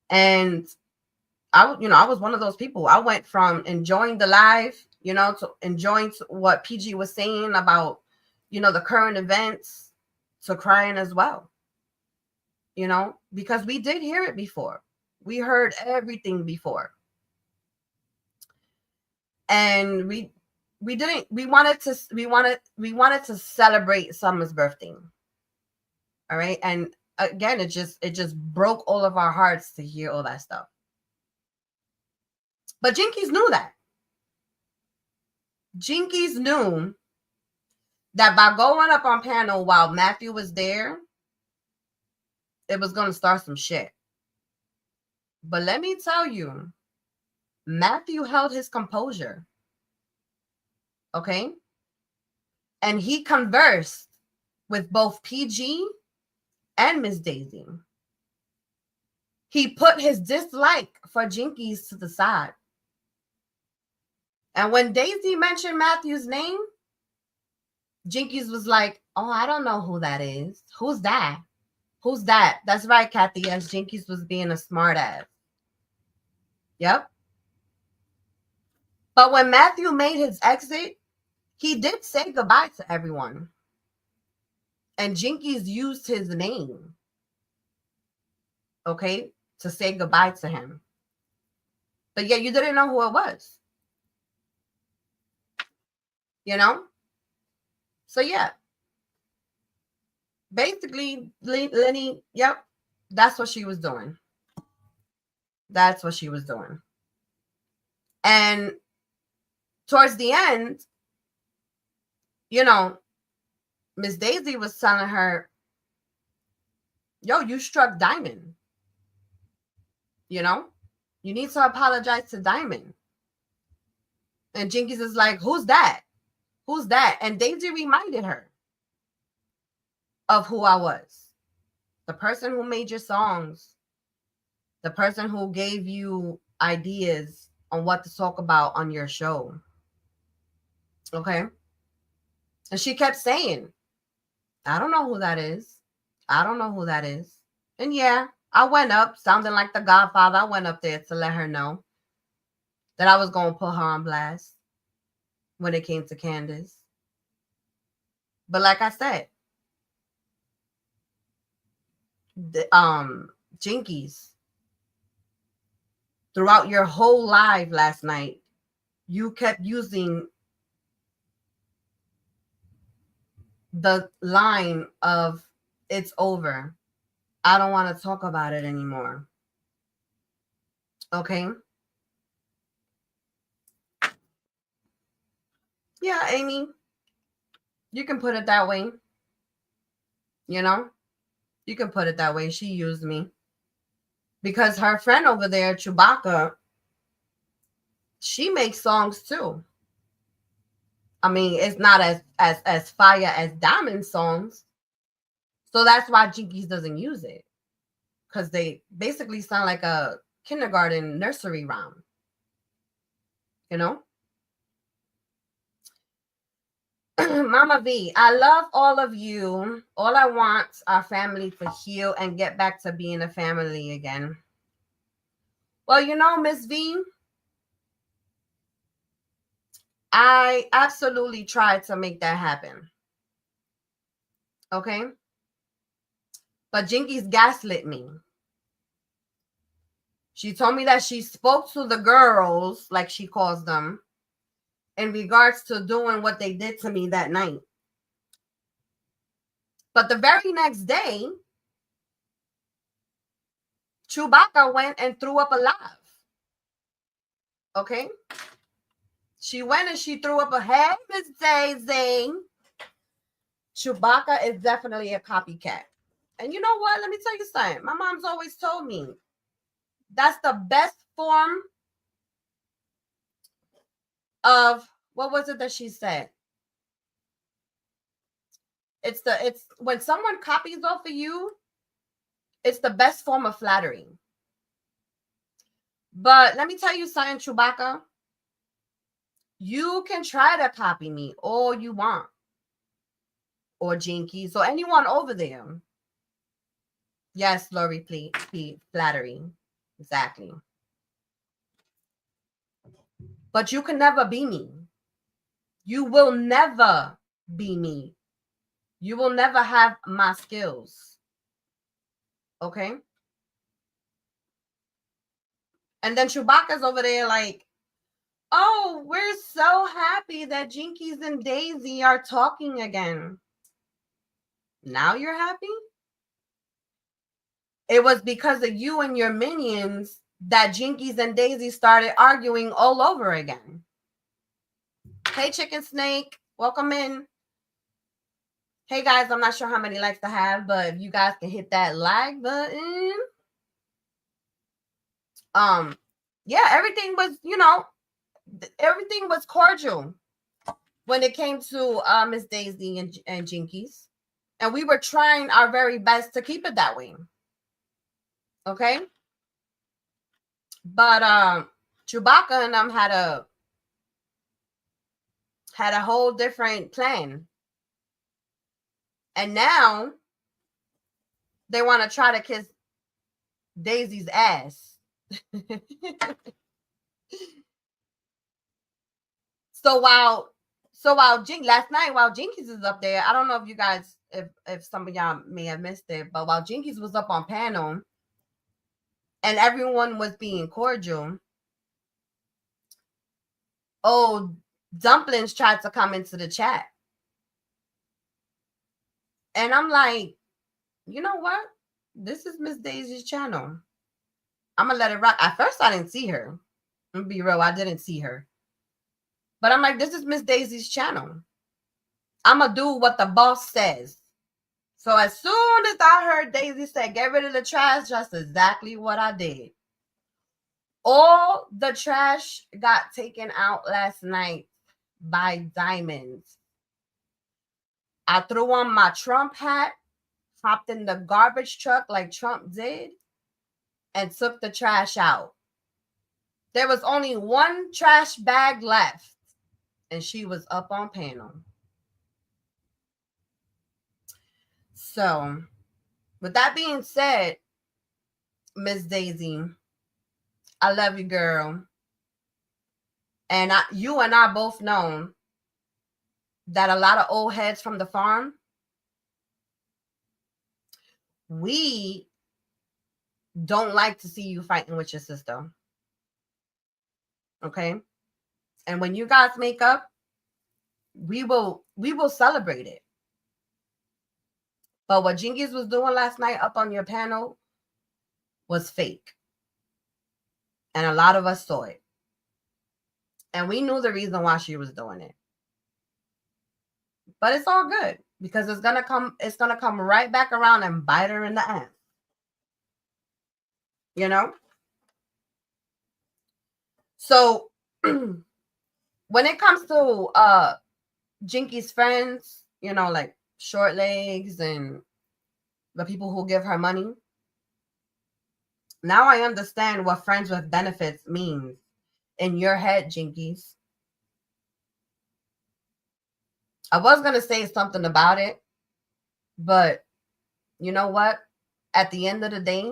And I was one of those people. I went from enjoying the live, you know, to enjoying what PG was saying about, you know, the current events, to crying as well. You know, because we did hear it before. We heard everything before. And we wanted to celebrate Summer's birthday. All right. And again, it just broke all of our hearts to hear all that stuff. But Jinkies knew that. Jinkies knew that by going up on panel while Matthew was there, it was going to start some shit. But let me tell you, Matthew held his composure. Okay? And he conversed with both PG and Miss Daisy. He put his dislike for Jinkies to the side. And when Daisy mentioned Matthew's name, Jinkies was like, oh, I don't know who that is. Who's that? Who's that? That's right, Kathy. Yes, Jinkies was being a smart ass. Yep. But when Matthew made his exit, he did say goodbye to everyone. And Jinkies used his name, okay, to say goodbye to him. But yet you didn't know who it was. You know? So yeah. Basically, Lenny, yep, that's what she was doing. That's what she was doing. And towards the end, you know, Miss Daisy was telling her, yo, you struck Diamond. You know, you need to apologize to Diamond. And Jinkies is like, who's that? Who's that? And Daisy reminded her of who I was. The person who made your songs. The person who gave you ideas on what to talk about on your show. Okay? And she kept saying, I don't know who that is. I don't know who that is. And yeah, I went up, sounding like the Godfather. I went up there to let her know that I was going to put her on blast when it came to Candace. But like I said, Jinkies, throughout your whole live last night, you kept using the line of, it's over. I don't want to talk about it anymore. Okay? Yeah, Amy, you can put it that way. You know? You can put it that way. She used me. Because her friend over there, Chewbacca, she makes songs too. I mean, it's not as fire as Diamond songs. So that's why Jinkies doesn't use it. Because they basically sound like a kindergarten nursery rhyme. You know? Mama V, I love all of you. All I want our family to heal and get back to being a family again. Well, you know, Miss V, I absolutely tried to make that happen. Okay? But Jinkies gaslit me. She told me that she spoke to the girls, like she calls them, in regards to doing what they did to me that night. But the very next day, Chewbacca went and threw up a live. Okay? She went and she threw up a, hey, Miss Daisy. Chewbacca is definitely a copycat. And you know what? Let me tell you something. My mom's always told me that's the best form of, what was it that she said? It's when someone copies off of you, it's the best form of flattery. But let me tell you something, Chewbacca. You can try to copy me all you want. Or Jinkies, or anyone over there. Yes, Lori, please, flattery. Exactly. But you can never be me. You will never be me. You will never have my skills. Okay? And then Chewbacca's over there like, oh, we're so happy that Jinkies and Daisy are talking again. Now you're happy? It was because of you and your minions that Jinkies and Daisy started arguing all over again. Hey, Chicken Snake, welcome in. Hey, guys, I'm not sure how many likes to have, but if you guys can hit that like button. Yeah, everything was, everything was cordial when it came to Miss Daisy and Jinkies. And we were trying our very best to keep it that way. Okay? But Chewbacca and them had a whole different plan. And now they want to try to kiss Daisy's ass. So while last night, while Jinkies is up there, I don't know if you guys, if some of y'all may have missed it, but while Jinkies was up on panel and everyone was being cordial, Dumplings tried to come into the chat. And I'm like, you know what? This is Miss Daisy's channel. I'm going to let it rock. At first, I didn't see her. I'm going to be real. I didn't see her. But I'm like, this is Miss Daisy's channel. I'm going to do what the boss says. So as soon as I heard Daisy say, get rid of the trash, that's exactly what I did. All the trash got taken out last night by Diamonds. I threw on my Trump hat, hopped in the garbage truck like Trump did, and took the trash out. There was only one trash bag left, and she was up on panel. So, with that being said, Miss Daisy, I love you, girl. And you and I both know that a lot of old heads from the farm, we don't like to see you fighting with your sister. Okay? And when you guys make up, we will celebrate it. But what Jinkies was doing last night up on your panel was fake. And a lot of us saw it. And we knew the reason why she was doing it. But it's all good because it's gonna come right back around and bite her in the ass. You know? So when it comes to Jinky's friends, like Short Legs and the people who give her money, now I understand what friends with benefits means in your head, Jinkies. I was going to say something about it, but you know what? At the end of the day,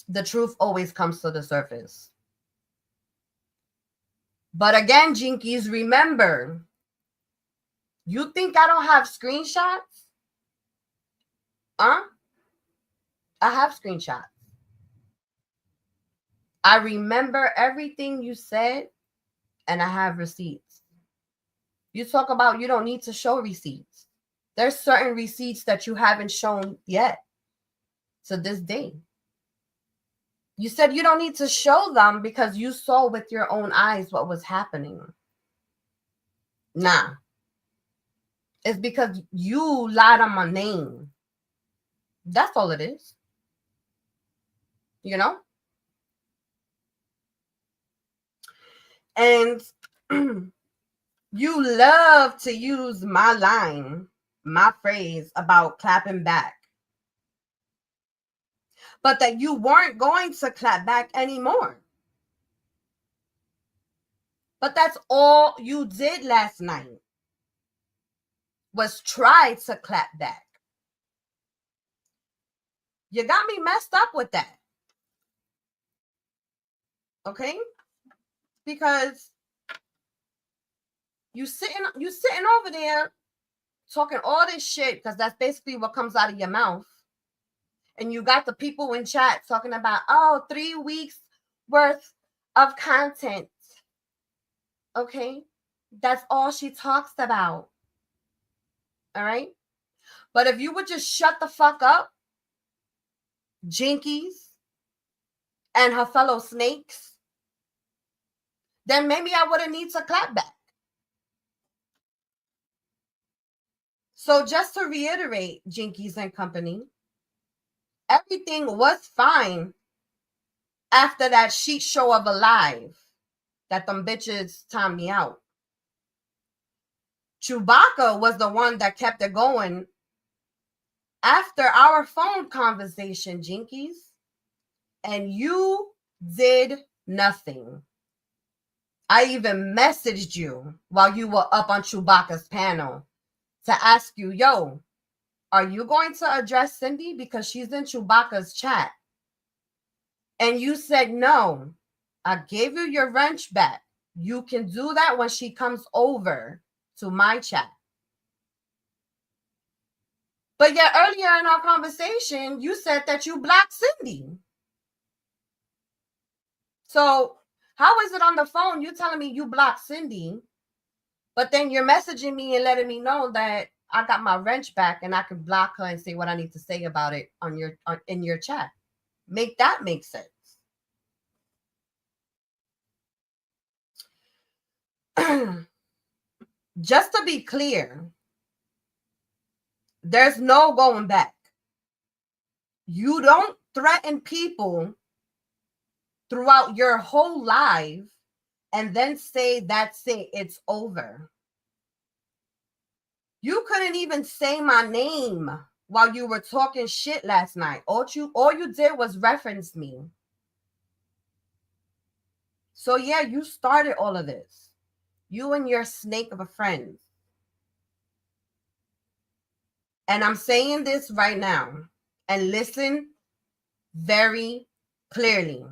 the truth always comes to the surface. But again, Jinkies, remember, you think I don't have screenshots? I have screenshots. I remember everything you said, and I have receipts. You talk about you don't need to show receipts. There's certain receipts that you haven't shown yet to this day. You said you don't need to show them because you saw with your own eyes what was happening. Nah. It's because you lied on my name. That's all it is. You know? And you love to use my line, my phrase about clapping back. But that you weren't going to clap back anymore. But that's all you did last night, was try to clap back. You got me messed up with that. Okay? Because you sitting over there talking all this shit, because that's basically what comes out of your mouth. And you got the people in chat talking about, oh, 3 weeks worth of content. Okay? That's all she talks about. All right? But if you would just shut the fuck up, Jinkies and her fellow snakes, then maybe I wouldn't need to clap back. So just to reiterate, Jinkies and company, everything was fine after that sheet show of a live that them bitches timed me out. Chewbacca was the one that kept it going after our phone conversation, Jinkies, and you did nothing. I even messaged you while you were up on Chewbacca's panel to ask you, yo, are you going to address Cindy because she's in Chewbacca's chat? And you said no. I gave you your wrench back. You can do that when she comes over to my chat. But yet earlier in our conversation, you said that you blocked Cindy. So how is it on the phone you telling me you blocked Cindy, but then you're messaging me and letting me know that I got my wrench back and I can block her and say what I need to say about it in your chat? Make that make sense. Just to be clear, there's no going back. You don't threaten people throughout your whole life and then say that's it, it's over. You couldn't even say my name while you were talking shit last night. All you did was reference me. So yeah, you started all of this. You and your snake of a friend. And I'm saying this right now, and listen very clearly.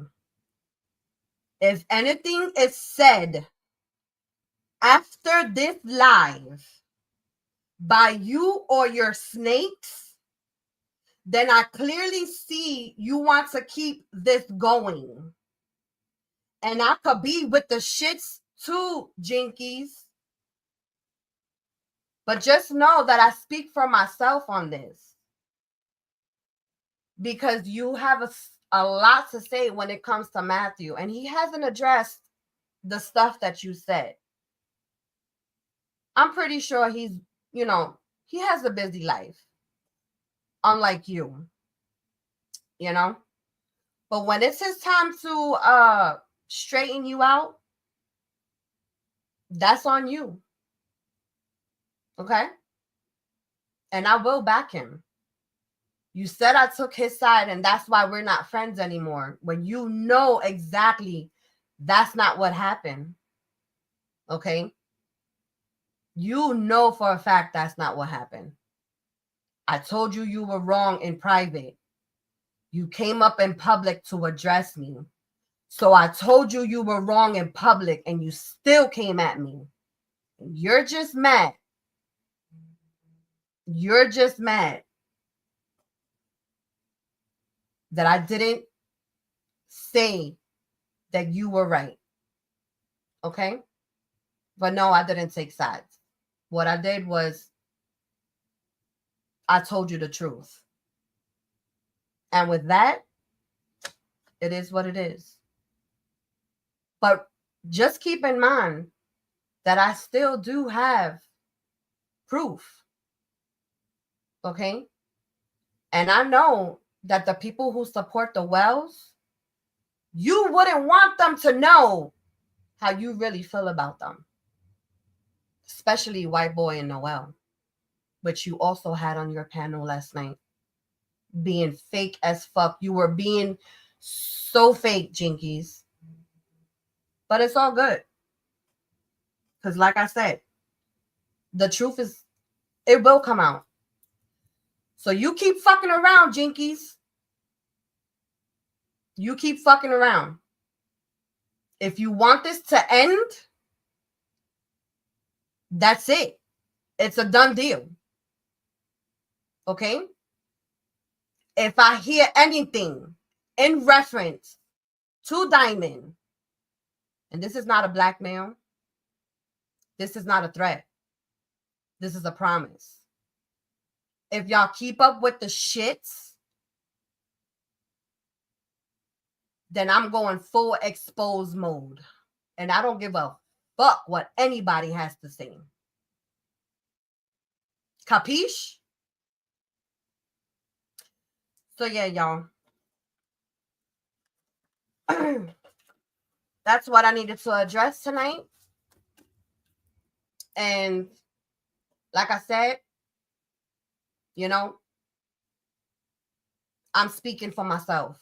If anything is said after this live by you or your snakes, then I clearly see you want to keep this going. And I could be with the shits too, Jinkies. But just know that I speak for myself on this. Because you have a lot to say when it comes to Matthew. And he hasn't addressed the stuff that you said. I'm pretty sure he has a busy life. Unlike you. But when it's his time to straighten you out, that's on you. Okay? And I will back him. You said I took his side and that's why we're not friends anymore. When you know exactly that's not what happened. Okay? You know for a fact that's not what happened. I told you you were wrong in private. You came up in public to address me. So I told you you were wrong in public and you still came at me. You're just mad. You're just mad that I didn't say that you were right. Okay? But no, I didn't take sides. What I did was I told you the truth. And with that, it is what it is. But just keep in mind that I still do have proof. Okay? And I know that the people who support the Wells, you wouldn't want them to know how you really feel about them. Especially White Boy and Noel, which you also had on your panel last night. Being fake as fuck. You were being so fake, Jinkies. But it's all good. Because like I said, the truth is, it will come out. So you keep fucking around, Jinkies. You keep fucking around. If you want this to end, that's it. It's a done deal. Okay? If I hear anything in reference to Diamond, and this is not a blackmail, this is not a threat, this is a promise. If y'all keep up with the shits, then I'm going full expose mode. And I don't give a fuck what anybody has to say. Capiche? So yeah, y'all. That's what I needed to address tonight. And like I said, you know, I'm speaking for myself.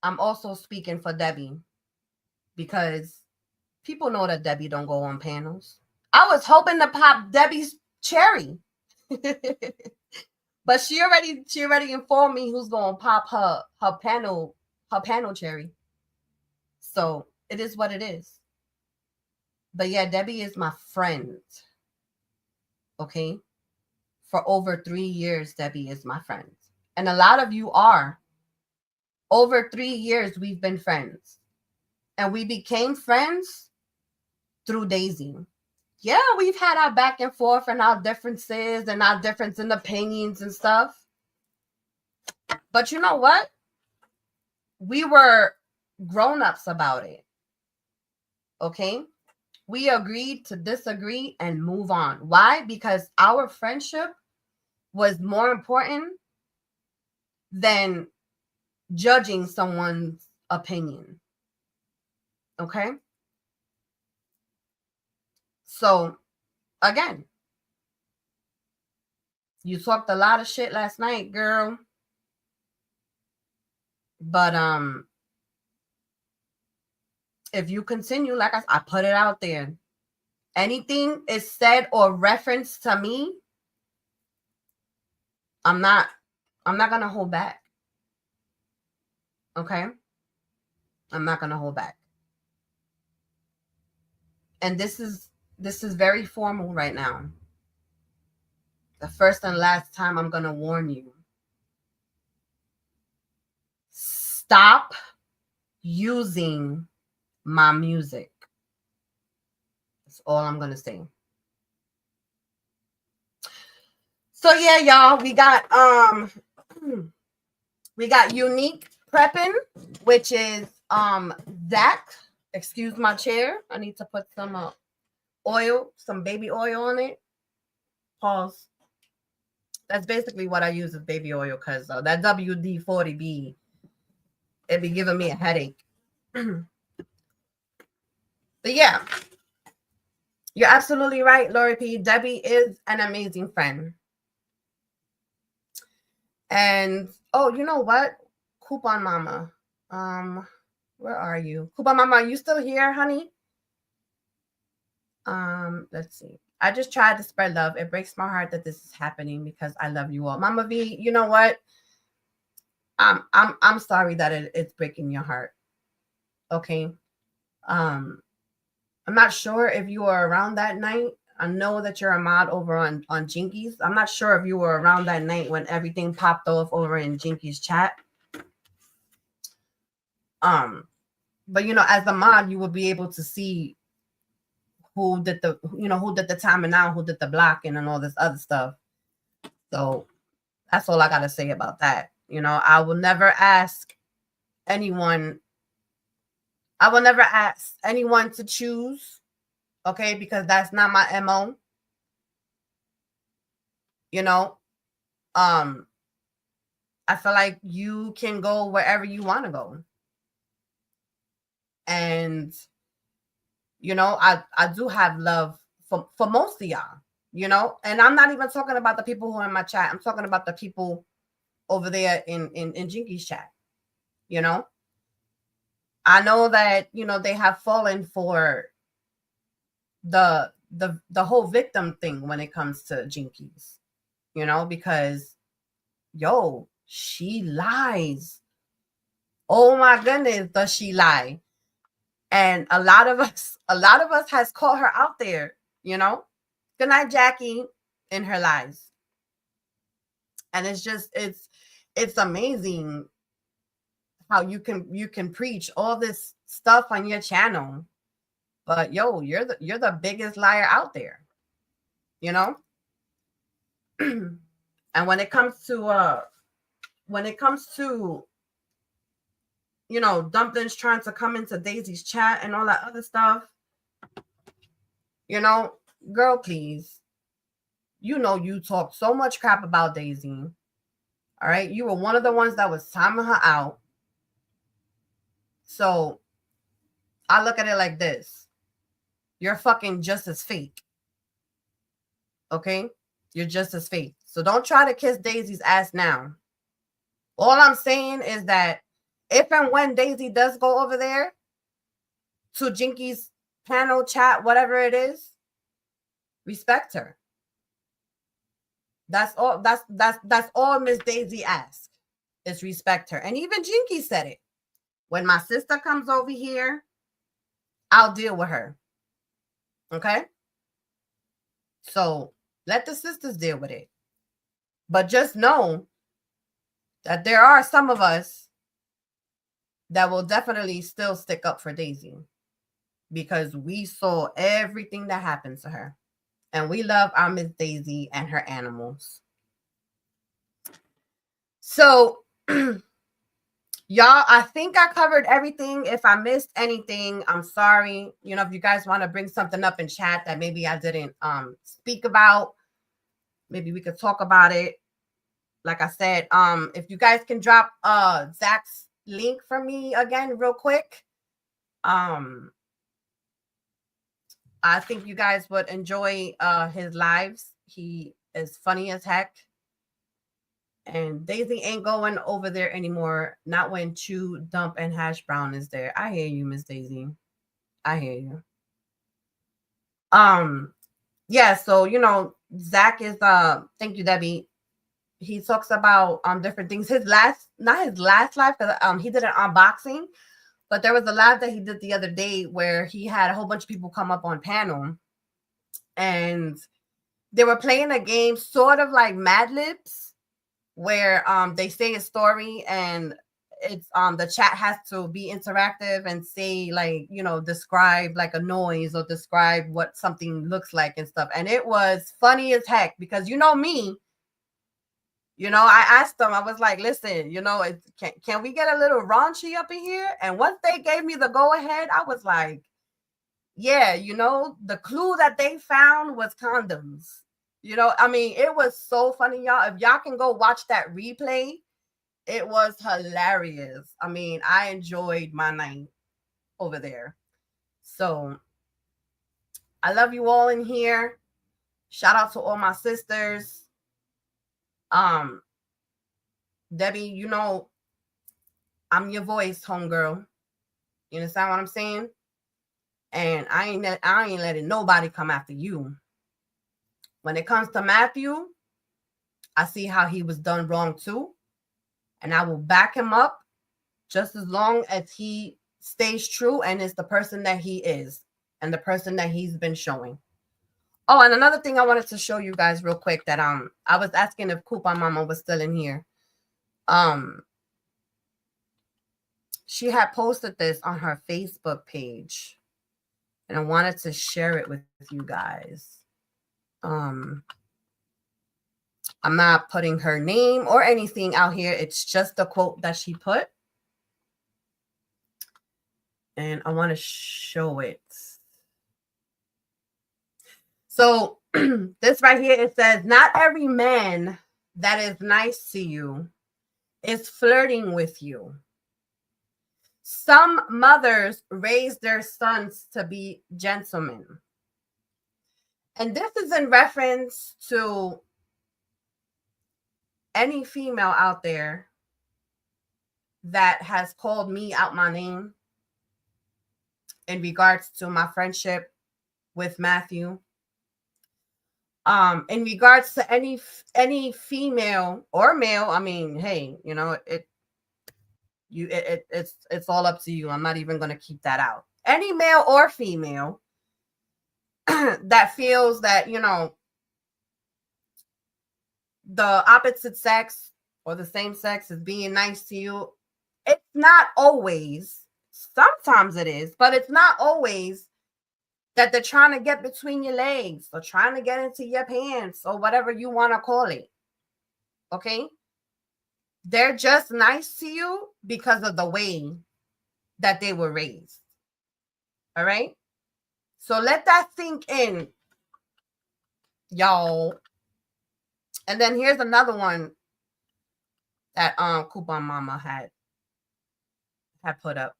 I'm also speaking for Debbie, because people know that Debbie don't go on panels. I was hoping to pop Debbie's cherry. But she already informed me who's going to pop her panel cherry. So it is what it is. But yeah, Debbie is my friend. Okay? For over 3 years, Debbie is my friend. And a lot of you are. Over 3 years, we've been friends. And we became friends through Daisy. Yeah, we've had our back and forth and our differences and our difference in opinions and stuff. But you know what? We were grown-ups about it. Okay? We agreed to disagree and move on. Why? Because our friendship was more important than judging someone's opinion. Okay? So, again, you talked a lot of shit last night, girl. But if you continue, like I put it out there, anything is said or referenced to me, I'm not gonna hold back. Okay? I'm not gonna hold back. And this is very formal right now. The first and last time I'm gonna warn you. Stop using my music. That's all I'm gonna say. So yeah, y'all, we got Unique Prepping, which is Zach. Excuse my chair. I need to put some oil, some baby oil on it. Pause. That's basically what I use as baby oil, because that WD-40B, it be giving me a headache. But yeah, you're absolutely right, Lori P. Debbie is an amazing friend. And oh, you know what? Coupon Mama. Where are you? Coupon Mama, are you still here, honey? Let's see. I just tried to spread love. It breaks my heart that this is happening because I love you all. Mama V, you know what? I'm sorry that it's breaking your heart. Okay. I'm not sure if you were around that night. I know that you're a mod over on Jinkies. I'm not sure if you were around that night when everything popped off over in Jinkies chat. But you know, as a mod, you will be able to see who did the timing out, who did the blocking and all this other stuff. So that's all I gotta say about that. You know, I will never ask anyone to choose, okay, because that's not my MO. You know, um, I feel like you can go wherever you want to go. And, you know, I do have love for most of y'all, you know, and I'm not even talking about the people who are in my chat. I'm talking about the people over there in Jinky's chat, you know. I know that, you know, they have fallen for the whole victim thing when it comes to Jinkies, you know, because yo, she lies. Oh my goodness, does she lie? And a lot of us has caught her out there, you know. Good night, Jackie, in her lies. And it's just it's amazing how you can preach all this stuff on your channel, but yo, you're the biggest liar out there, you know. And when it comes to you know, dumplings trying to come into Daisy's chat and all that other stuff, you know, girl, please, you know, you talk so much crap about Daisy. All right, you were one of the ones that was timing her out. So I look at it like this: you're fucking just as fake. Okay, you're just as fake. So don't try to kiss Daisy's ass now. All I'm saying is that if and when Daisy does go over there to Jinky's panel chat, whatever it is, respect her. That's all. That's all Miss Daisy asks, is respect her. And even Jinky said it. When my sister comes over here, I'll deal with her. Okay? So let the sisters deal with it. But just know that there are some of us that will definitely still stick up for Daisy, because we saw everything that happened to her. And we love our Miss Daisy and her animals. So, y'all, I think I covered everything. If I missed anything, I'm sorry. You know, if you guys want to bring something up in chat that maybe I didn't speak about, maybe we could talk about it. Like I said, if you guys can drop Zach's link for me again real quick. I think you guys would enjoy his lives. He is funny as heck. And Daisy ain't going over there anymore. Not when Chew, Dump, and Hash Brown is there. I hear you, Miss Daisy. I hear you. Yeah, so you know, Zach is thank you, Debbie. He talks about different things. Not his last live, because he did an unboxing, but there was a live that he did the other day where he had a whole bunch of people come up on panel, and they were playing a game sort of like Mad Libs, where they say a story, and it's the chat has to be interactive and say, like, you know, describe like a noise or describe what something looks like and stuff. And it was funny as heck, because you know me, you know, I asked them, I was like, listen, you know, can we get a little raunchy up in here? And once they gave me the go ahead, I was like, yeah, you know, the clue that they found was condoms. You know, I mean, it was so funny, y'all. If y'all can go watch that replay, it was hilarious. I mean, I enjoyed my night over there. So I love you all in here. Shout out to all my sisters. Debbie, you know, I'm your voice, homegirl. You understand what I'm saying? And I ain't letting nobody come after you. When it comes to Matthew, I see how he was done wrong too. And I will back him up just as long as he stays true and is the person that he is and the person that he's been showing. Oh, and another thing I wanted to show you guys real quick, that I was asking if Koopa Mama was still in here. She had posted this on her Facebook page, and I wanted to share it with you guys. I'm not putting her name or anything out here. It's just the quote that she put. And I want to show it. So this right here, it says, not every man that is nice to you is flirting with you. Some mothers raise their sons to be gentlemen. And this is in reference to any female out there that has called me out my name in regards to my friendship with Matthew. In regards to any female or male, I mean, hey, you know, it's all up to you. I'm not even going to keep that out. Any male or female that feels that, you know, the opposite sex or the same sex is being nice to you, it's not always. Sometimes it is, but it's not always that they're trying to get between your legs or trying to get into your pants or whatever you want to call it. Okay? They're just nice to you because of the way that they were raised. All right? So let that sink in, y'all. And then here's another one that Coupon Mama had put up.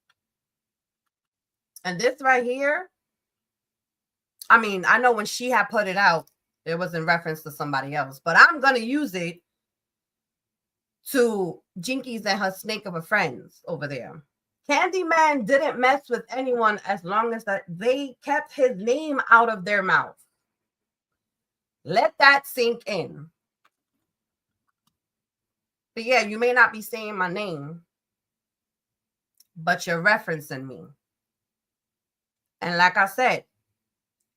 And this right here, I mean, I know when she had put it out, it was in reference to somebody else, but I'm going to use it to Jinkies and her snake of a friends over there. Candyman didn't mess with anyone as long as that they kept his name out of their mouth. Let that sink in. But yeah, you may not be saying my name, but you're referencing me. And like I said,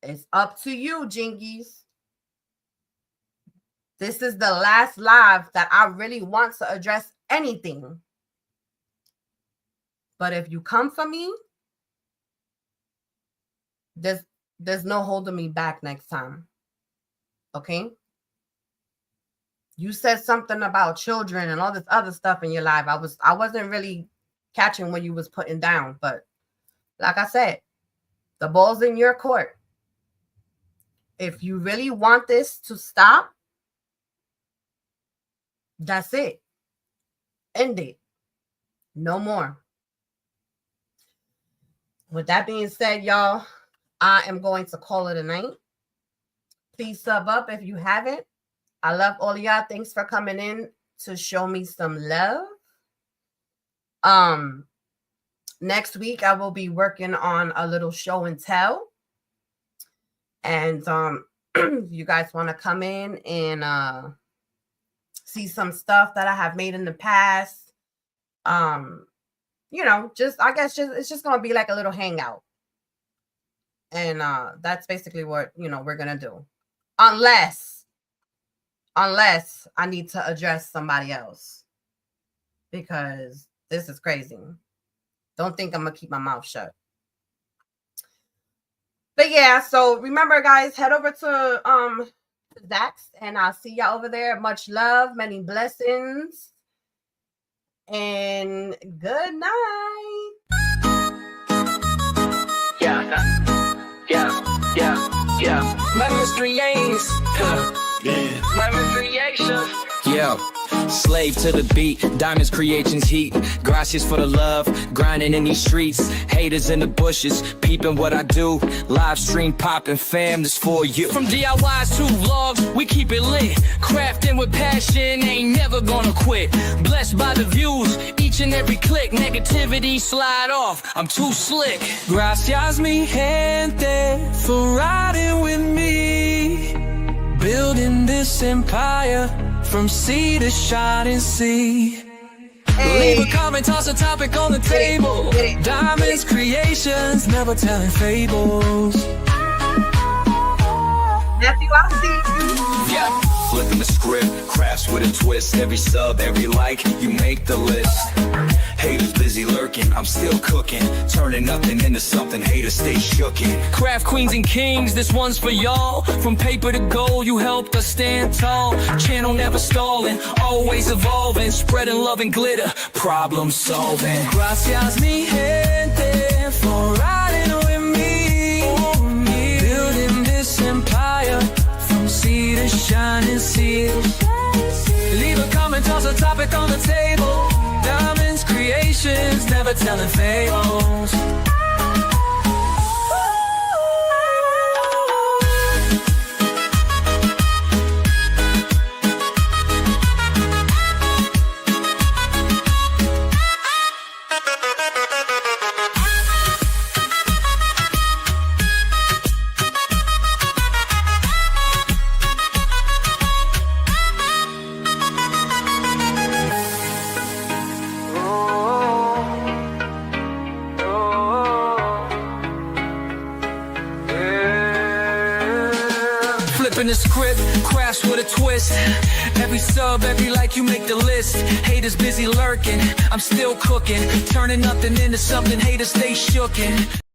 it's up to you, Jinkies. This is the last live that I really want to address anything. But if you come for me, there's no holding me back next time. Okay? You said something about children and all this other stuff in your life. I wasn't really catching what you was putting down, but like I said, the ball's in your court. If you really want this to stop, that's it. End it. No more. With that being said, y'all, I am going to call it a night. Please sub up if you haven't. I love all of y'all. Thanks for coming in to show me some love. Next week, I will be working on a little show and tell. And if you guys want to come in and see some stuff that I have made in the past, you know, I guess it's just going to be like a little hangout. And that's basically what, you know, we're going to do. Unless I need to address somebody else. Because this is crazy. Don't think I'm going to keep my mouth shut. But yeah, so remember, guys, head over to Zach's and I'll see y'all over there. Much love, many blessings, and good night. Yeah. My mystery aims. My recreation. Yeah. Slave to the beat, diamonds creations heat. Gracias for the love, grinding in these streets. Haters in the bushes, peeping what I do. Live stream popping, fam, this for you. From DIYs to vlogs, we keep it lit. Crafting with passion, ain't never gonna quit. Blessed by the views, each and every click. Negativity slide off, I'm too slick. Gracias mi gente for riding with me. Building this empire from sea to shining sea. Hey. Leave a comment, toss a topic on the table. Diamonds creations, never telling fables. Matthew, I'll see you. Yeah, flipping the script, crafts with a twist. Every sub, every like, you make the list. Haters busy lurking, I'm still cooking. Turning nothing into something, haters stay shookin'. Craft queens and kings, this one's for y'all. From paper to gold, you helped us stand tall. Channel never stalling, always evolving. Spreading love and glitter, problem solving. Gracias mi gente for riding with me. Building this empire shine and see it. Leave a comment, toss a topic on the table. Diamonds Creations, never telling fables. Flipping the script, crash with a twist. Every sub, every like, you make the list. Haters busy lurking, I'm still cooking. Turning nothing into something, haters stay shooken.